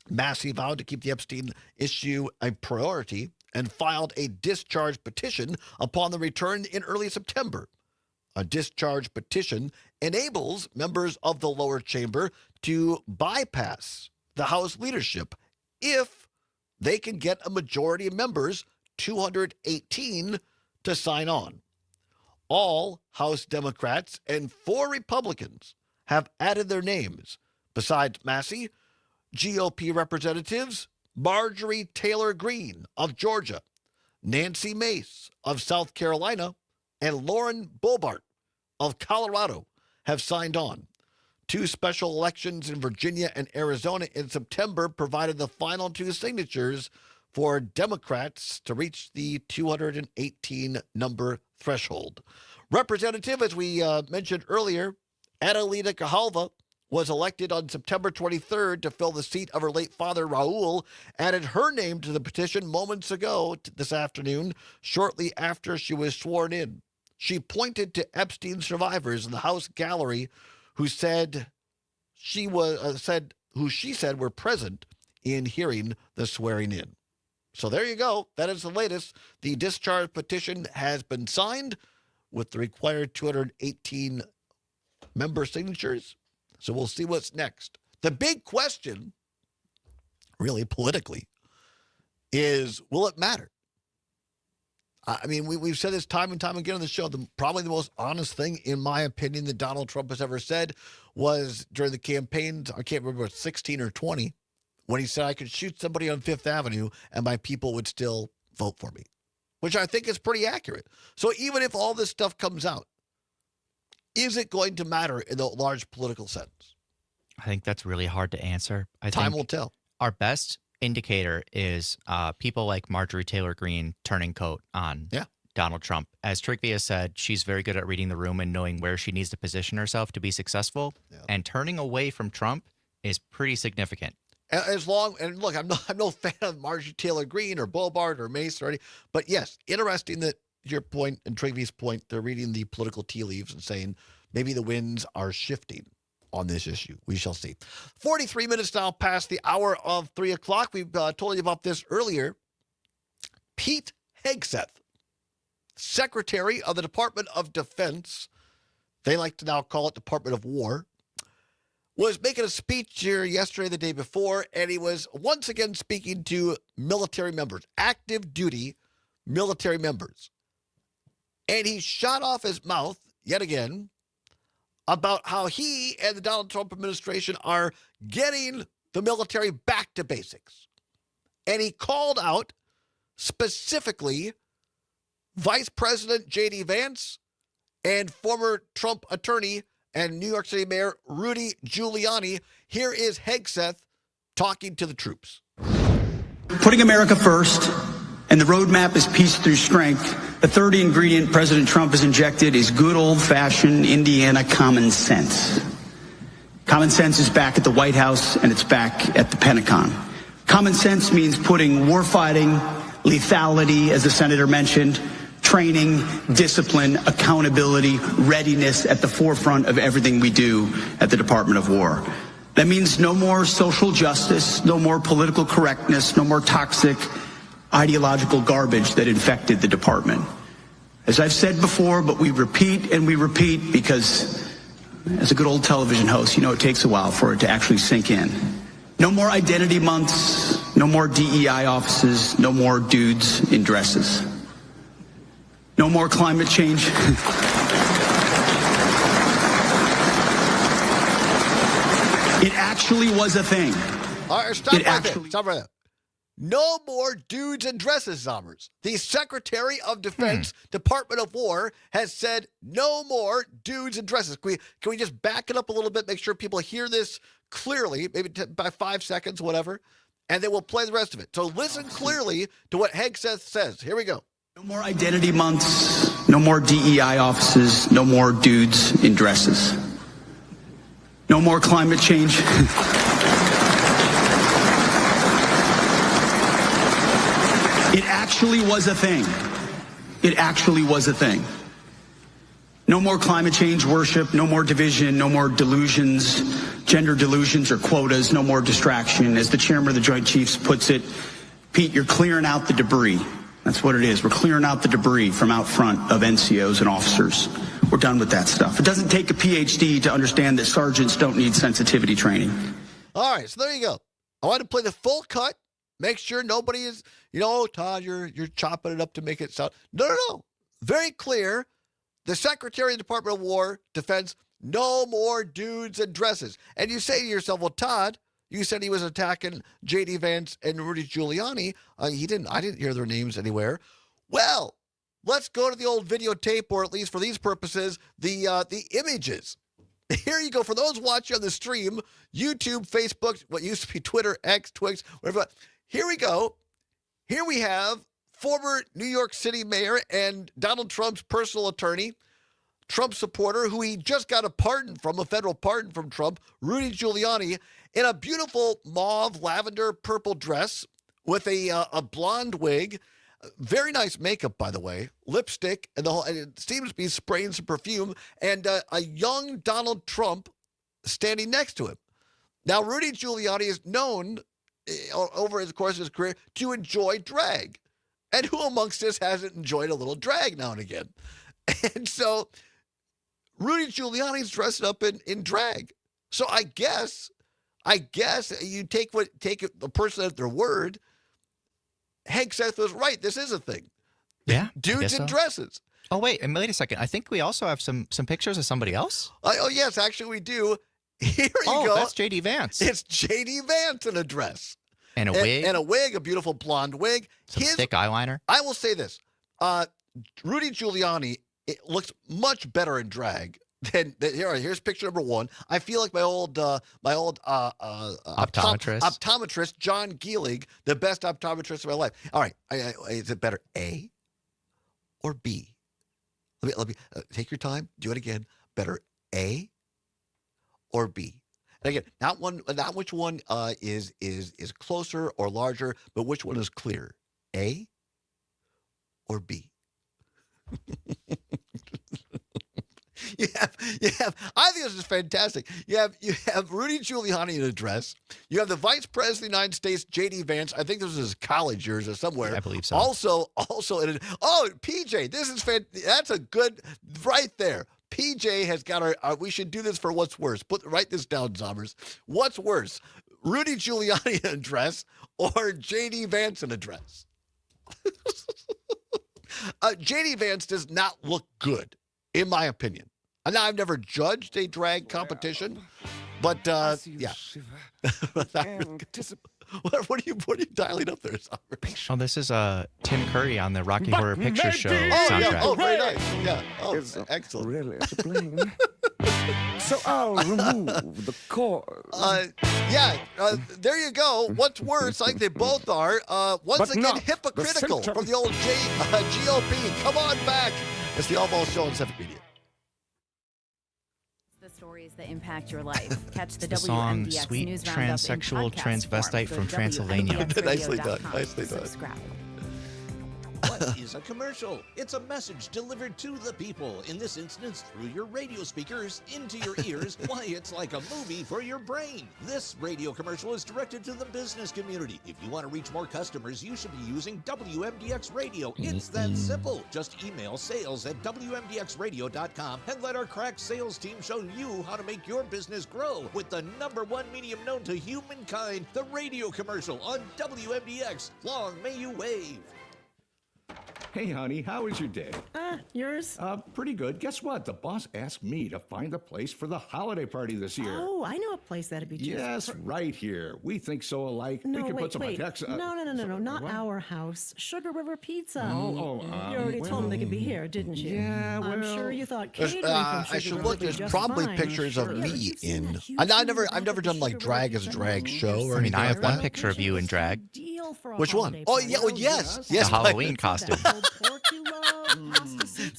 Massie vowed to keep the Epstein issue a priority and filed a discharge petition upon the return in early September. A discharge petition enables members of the lower chamber to bypass the House leadership if they can get a majority of members, 218, to sign on. All House Democrats and 4 Republicans have added their names. Besides Massie, GOP representatives Marjorie Taylor Greene of Georgia, Nancy Mace of South Carolina, and Lauren Boebert of Colorado have signed on. 2 special elections in Virginia and Arizona in September provided the final 2 signatures for Democrats to reach the 218 number threshold. Representative, as we mentioned earlier, Adelita Cajalva was elected on September 23rd to fill the seat of her late father, Raul, added her name to the petition moments ago this afternoon, shortly after she was sworn in. She pointed to Epstein survivors in the House gallery who said who she said were present in hearing the swearing in. So there you go. That is the latest. The discharge petition has been signed with the required 218 member signatures. So we'll see what's next. The big question, really politically, is will it matter? I mean, we've said this time and time again on the show. Probably the most honest thing, in my opinion, that Donald Trump has ever said was during the campaigns, I can't remember, 16 or 20, when he said I could shoot somebody on Fifth Avenue and my people would still vote for me, which I think is pretty accurate. So even if all this stuff comes out, is it going to matter in the large political sense? I think that's really hard to answer. Time will tell. Our best indicator is people like Marjorie Taylor Greene turning coat on Donald Trump. As Trigvia said, she's very good at reading the room and knowing where she needs to position herself to be successful. Yeah. And turning away from Trump is pretty significant. And look, I'm no fan of Marjorie Taylor Greene or Boebert or Mace or anything. But yes, interesting that your point and Trigvia's point, they're reading the political tea leaves and saying maybe the winds are shifting on this issue. We shall see. 43 minutes now past the hour of 3 o'clock. We've told you about this earlier. Pete Hegseth, Secretary of the Department of Defense, they like to now call it Department of War, was making a speech here yesterday, the day before, and he was once again speaking to military members, active duty military members. And he shot off his mouth yet again about how he and the Donald Trump administration are getting the military back to basics. And he called out specifically Vice President J.D. Vance and former Trump attorney and New York City Mayor Rudy Giuliani. Here is Hegseth talking to the troops. Putting America first, and the roadmap is peace through strength. The third ingredient President Trump has injected is good old-fashioned Indiana common sense. Common sense is back at the White House, and it's back at the Pentagon. Common sense means putting warfighting, lethality, as the senator mentioned, training, discipline, accountability, readiness at the forefront of everything we do at the Department of War. That means no more social justice, no more political correctness, no more toxic ideological garbage that infected the department. As I've said before, but we repeat and we repeat because as a good old television host, you know it takes a while for it to actually sink in. No more identity months, no more DEI offices, no more dudes in dresses. No more climate change. It actually was a thing. All right, stop right there. Stop right there. No more dudes in dresses, Zombers. The Secretary of Defense, Department of War, has said no more dudes in dresses. Can we just back it up a little bit, make sure people hear this clearly, maybe by 5 seconds, whatever, and then we'll play the rest of it. So listen clearly to what Hegseth says. Here we go. No more identity months, no more DEI offices, no more dudes in dresses. No more climate change. It actually was a thing. It actually was a thing. No more climate change worship, no more division, no more delusions, gender delusions or quotas, no more distraction. As the chairman of the Joint Chiefs puts it, Pete, you're clearing out the debris. That's what it is. We're clearing out the debris from out front of NCOs and officers. We're done with that stuff. It doesn't take a PhD to understand that sergeants don't need sensitivity training. All right, so there you go. I want to play the full cut. Make sure nobody is, Todd, you're chopping it up to make it sound. No. Very clear. The Secretary of the Department of War, Defense, no more dudes in dresses. And you say to yourself, well, Todd, you said he was attacking J.D. Vance and Rudy Giuliani. I didn't hear their names anywhere. Well, let's go to the old videotape, or at least for these purposes, the images. Here you go. For those watching on the stream, YouTube, Facebook, what used to be Twitter, X, Twix, whatever. Here we go. Here we have former New York City mayor and Donald Trump's personal attorney, Trump supporter, who he just got a federal pardon from Trump, Rudy Giuliani, in a beautiful mauve, lavender, purple dress with a blonde wig. Very nice makeup, by the way, lipstick, and it seems to be spraying some perfume, and a young Donald Trump standing next to him. Now, Rudy Giuliani is known over the course of his career to enjoy drag. And who amongst us hasn't enjoyed a little drag now and again? And so Rudy Giuliani's dressed up in drag. So I guess you take the person at their word. Hegseth was right. This is a thing. Yeah. Dudes in dresses. Oh, wait a second. I think we also have some pictures of somebody else. Oh, yes, actually we do. Here you go. Oh, that's J.D. Vance. It's J.D. Vance in a dress. And a wig. And a wig, a beautiful blonde wig. Some thick eyeliner. I will say this. Rudy Giuliani looks much better in drag than here's picture number one. I feel like my old optometrist, John Geelig, the best optometrist of my life. All right. Is it better A or B? Let me take your time. Do it again. Better A or B? And again, not which one is closer or larger, but which one is clearer, A or B? You have. I think this is fantastic. You have Rudy Giuliani in a dress. You have the Vice President of the United States, J.D. Vance. I think this was his college years or somewhere. Yeah, I believe so. Also, PJ. This is that's a good right there. PJ has got we should do this for what's worse. Write this down, Zombers. What's worse, Rudy Giuliani in a dress or J.D. Vance in a dress? J.D. Vance does not look good, in my opinion. Now, I've never judged a drag competition, but yeah. What are you dialing up there, Summer? Oh, this is Tim Curry on the Rocky Horror Picture Show Oh, soundtrack. yeah. Oh, very nice. Yeah. Oh, excellent. Really explain. So I'll remove the cord. There you go. What's worse, like they both are, once But again, not hypocritical the from the old GOP. Come on back. It's the Allbaugh Show on Civic Media. The stories that impact your life. Catch the song WMDX Sweet News Roundup in Transsexual podcast Transvestite form. from Go to Transylvania. Nicely done. WMDX.com Nicely to done. subscribe. What is a commercial? It's a message delivered to the people, in this instance through your radio speakers, into your ears. Why, it's like a movie for your brain. This radio commercial is directed to the business community. If you want to reach more customers, you should be using WMDX Radio. It's that simple. Just email sales@WMDXradio.com and let our crack sales team show you how to make your business grow with the #1 medium known to humankind, the radio commercial on WMDX. Long may you wave. Hey, honey, how was your day? Yours? Pretty good. Guess what? The boss asked me to find a place for the holiday party this year. Oh, I know a place that'd be just Yes, right here. We think so alike. No, we can wait, put some wait. effects. No, not what? our house. Sugar River Pizza. Oh, you already told them they could be here, didn't you? Yeah, I'm well- sure you thought There's, catering from Sugar I should River look. would be There's just probably fine. pictures of Sure. me in. I've never done like drag as a drag show or I mean, anything I have like one that. picture of you in drag. Which one? Oh, yeah. Oh, yes. Yes. The Halloween costume.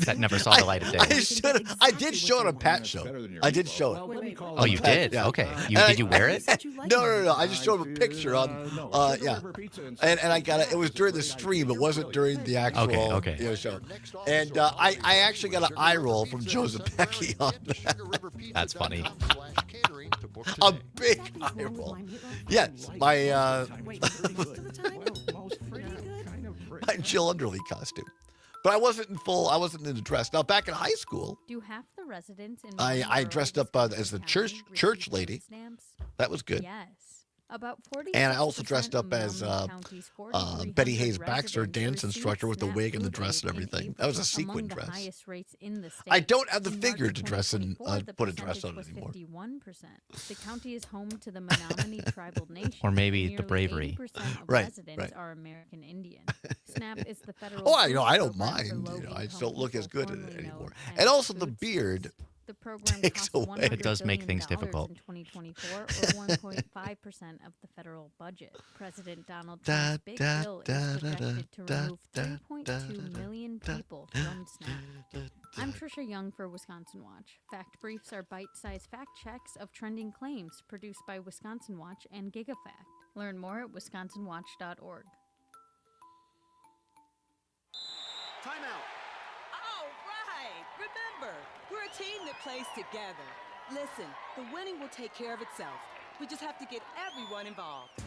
That never saw the light of day. I did show it on Pat's show. I did show it. Oh, you did? Yeah. Okay. Did you wear it? No. I just showed him a picture on. Yeah. And I got it. It was during the stream. It wasn't during the actual Okay. show. And I actually got an eye roll from Joseph Becky on that. That's funny. A big eye roll. Yes, my my Jill Underly costume. But I wasn't in the dress. Now, back in high school, Do half the residents in I dressed up as the church lady. That was good. Yes. About 40. And I also dressed up as Betty Hayes Baxter, dance instructor with the wig and the dress and everything. That was a sequin dress. I don't have the figure to dress and put a dress on anymore. 51%. The county is home to the Menominee tribal nation. Or maybe Nearly the bravery. 80% of Right, residents right. are American Indian. SNAP is the federal. Oh, I don't program mind. for You know, low-income I just don't look as good at it formerly anymore. known And as also the food beard The program takes costs away. $100 It does make billion things difficult. in 2024, or 1.5% of the federal budget. President Donald Da, Trump's big da, bill da, is da, projected to da, remove da, 3.2 million people from SNAP. I'm Trisha Young for Wisconsin Watch. Fact briefs are bite-sized fact checks of trending claims produced by Wisconsin Watch and GigaFact. Learn more at wisconsinwatch.org. Time out. All right. Remember, we're a team that plays together. Listen, the winning will take care of itself. We just have to get everyone involved.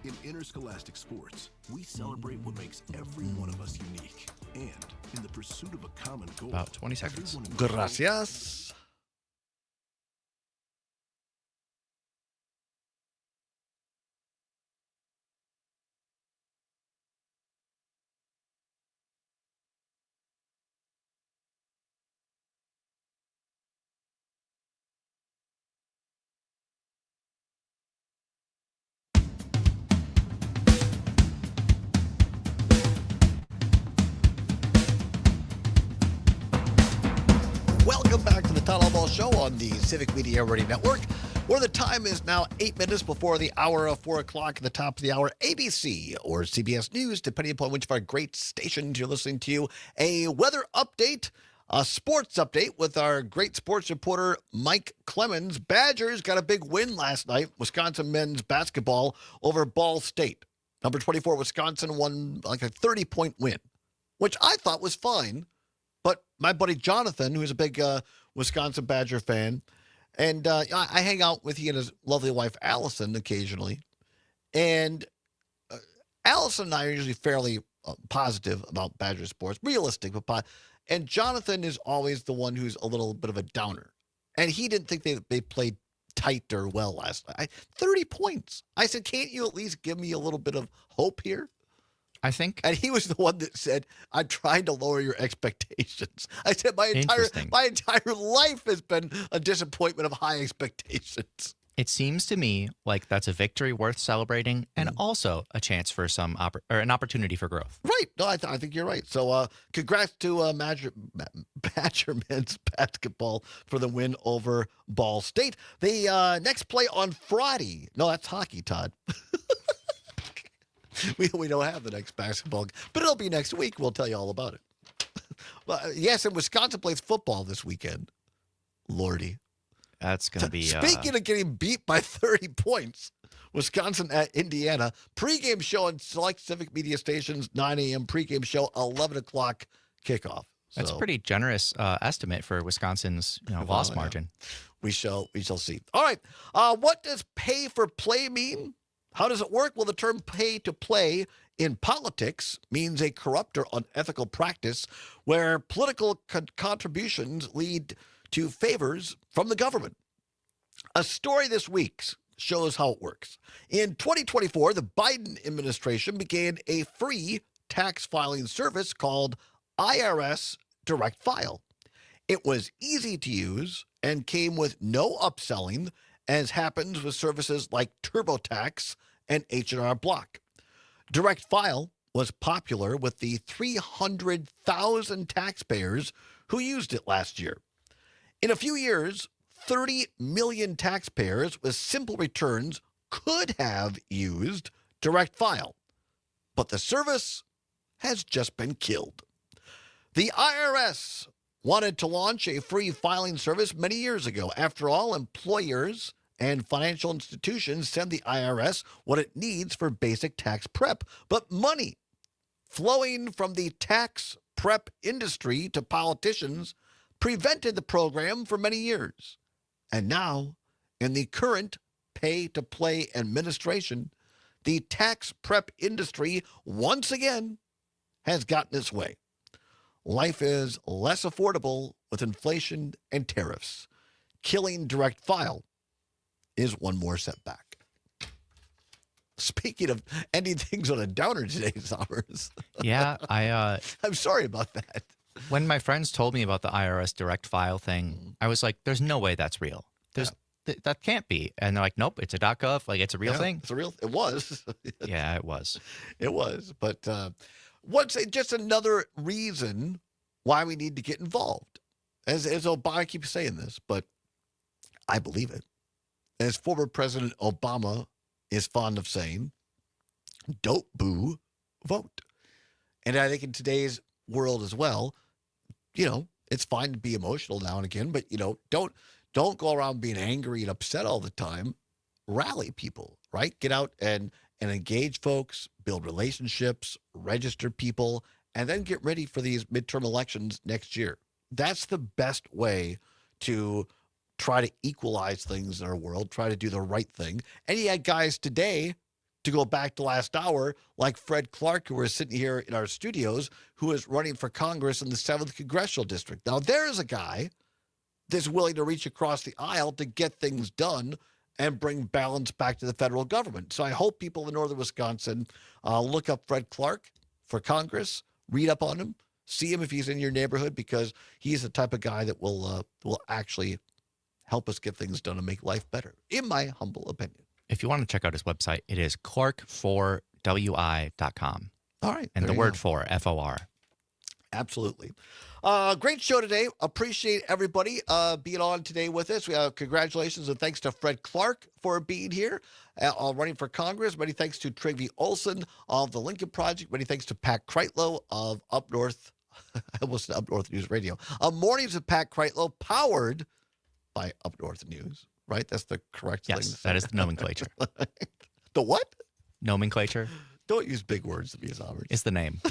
In interscholastic sports, we celebrate what makes every one of us unique. And in the pursuit of a common goal, About 20 seconds. everyone involved- Gracias. Welcome back to the Todd Allbaugh Show on the Civic Media Radio Network, where the time is now 8 minutes before the hour of 4 o'clock at the top of the hour. ABC or CBS News, depending upon which of our great stations you're listening to. A weather update, a sports update with our great sports reporter, Mike Clemens. Badgers got a big win last night, Wisconsin men's basketball over Ball State. Number 24, Wisconsin won like a 30-point win, which I thought was fine. But my buddy Jonathan, who's a big Wisconsin Badger fan, and I hang out with he and his lovely wife Allison occasionally, and Allison and I are usually fairly positive about Badger sports, realistic, but and Jonathan is always the one who's a little bit of a downer, and he didn't think they played tight or well last night. 30 points. I said, can't you at least give me a little bit of hope here? I think. And he was the one that said, I'm trying to lower your expectations. I said, my entire life has been a disappointment of high expectations. It seems to me like that's a victory worth celebrating, and also a chance for an opportunity for growth. Right. No, I think you're right. So, congrats to Badger men's basketball for the win over Ball State. The next play on Friday. No, that's hockey, Todd. we don't have the next basketball, but it'll be next week. We'll tell you all about it. Yes, and Wisconsin plays football this weekend. Lordy. That's going to be... Speaking of getting beat by 30 points, Wisconsin at Indiana. Pregame show on select civic media stations, 9 a.m. Pregame show, 11 o'clock kickoff. That's a pretty generous estimate for Wisconsin's loss margin. We shall see. All right. What does pay for play mean? How does it work? Well, the term pay to play in politics means a corrupt or unethical practice where political contributions lead to favors from the government. A story this week shows how it works. In 2024, the Biden administration began a free tax filing service called IRS Direct File. It was easy to use and came with no upselling, as happens with services like TurboTax and H&R Block. Direct File was popular with the 300,000 taxpayers who used it last year. In a few years, 30 million taxpayers with simple returns could have used Direct File, but the service has just been killed. The IRS wanted to launch a free filing service many years ago. After all, employers and financial institutions send the IRS what it needs for basic tax prep, but money flowing from the tax prep industry to politicians prevented the program for many years. And now, in the current pay-to-play administration, the tax prep industry once again has gotten its way. Life is less affordable with inflation and tariffs. Killing Direct File is one more setback. Speaking of ending things on a downer today, Sommers. Yeah, I'm sorry about that. When my friends told me about the IRS Direct File thing, I was like, there's no way that's real. That can't be. And they're like, nope, it's a .gov. Like, it's a real thing. It's a real. It was. Yeah, it was. It was. But just another reason why we need to get involved. As Obama keeps saying this, but I believe it. As former President Obama is fond of saying, don't boo, vote. And I think in today's world as well, it's fine to be emotional now and again, but don't go around being angry and upset all the time. Rally people, right? Get out and engage folks, build relationships, register people, and then get ready for these midterm elections next year. That's the best way to try to equalize things in our world, try to do the right thing. And you had guys today, to go back to last hour, like Fred Clark, who was sitting here in our studios, who is running for Congress in the 7th Congressional District. Now, there's a guy that's willing to reach across the aisle to get things done and bring balance back to the federal government. So I hope people in northern Wisconsin look up Fred Clark for Congress, read up on him, see him if he's in your neighborhood, because he's the type of guy that will actually help us get things done and make life better, in my humble opinion. If you want to check out his website, it is clark4wi.com. All right. And the word for, F-O-R. Absolutely. Great show today. Appreciate everybody being on today with us. Congratulations and thanks to Fred Clark for being here, running for Congress. Many thanks to Trygve Olson of the Lincoln Project. Many thanks to Pat Kreitlow of Up North. I almost said Up North News Radio. Mornings with Pat Kreitlow, powered by Up North News. Right? That's the correct thing. Yes, that is the nomenclature. The what? Nomenclature. Don't use big words to be as Albert. It's the name.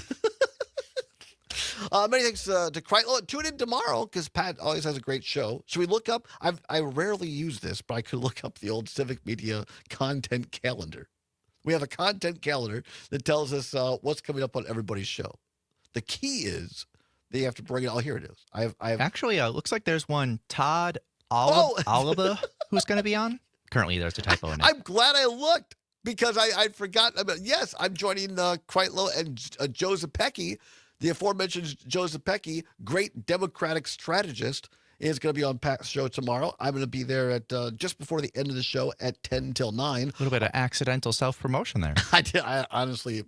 Many thanks to Kreitlow. Tune in tomorrow because Pat always has a great show. Should we look up? I rarely use this, but I could look up the old Civic Media content calendar. We have a content calendar that tells us what's coming up on everybody's show. The key is that you have to bring it. Oh, here it is. I have Actually, looks like there's one Todd Allbaugh who's going to be on. Currently, there's a typo in it. I'm glad I looked because I'd forgotten. Yes, I'm joining Kreitlow and Joe Zepecki, the aforementioned Joe Zepecki, great Democratic strategist is going to be on Pat's show tomorrow. I'm going to be there at just before the end of the show at 10 till 9. A little bit of accidental self-promotion there. I honestly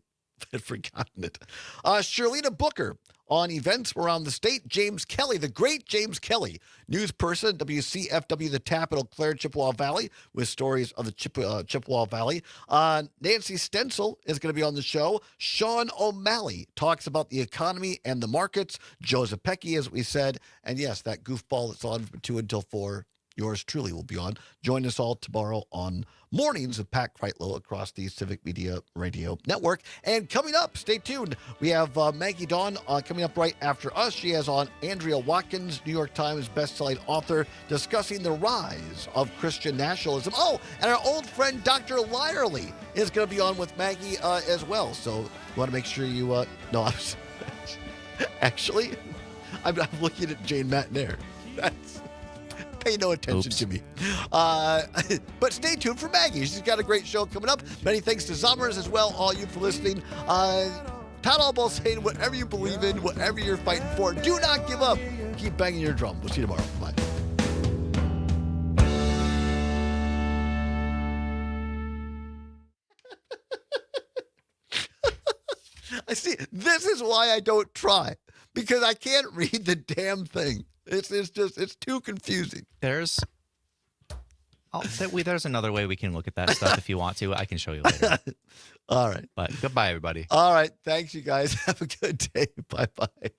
had forgotten it. Shirlita Booker on events around the state. James Kelly, the great James Kelly, news person, WCFW, the Tap at Eau Claire, Chippewa Valley, with stories of the Chippewa Valley. Nancy Stencil is going to be on the show. Sean O'Malley talks about the economy and the markets. Joe Zepecki, as we said. And yes, that goofball that's on from 2 until 4. Yours truly will be on. Join us all tomorrow on Mornings with Pat Kreitlow across the Civic Media Radio Network. And coming up, stay tuned. We have Maggie Dawn coming up right after us. She has on Andrea Watkins, New York Times bestselling author, discussing the rise of Christian nationalism. Oh, and our old friend Dr. Lyerly is going to be on with Maggie as well. So you want to make sure you... no, I was... Actually, I'm looking at Jane Matnair. That's... Pay no attention to me. But stay tuned for Maggie. She's got a great show coming up. Many thanks to Zommers as well, all you for listening. Todd Allbaugh saying whatever you believe in, whatever you're fighting for, do not give up. Keep banging your drum. We'll see you tomorrow. Bye. I see. This is why I don't try, because I can't read the damn thing. It's too confusing. There's another way we can look at that stuff if you want to. I can show you later. All right. But goodbye, everybody. All right. Thanks, you guys. Have a good day. Bye-bye.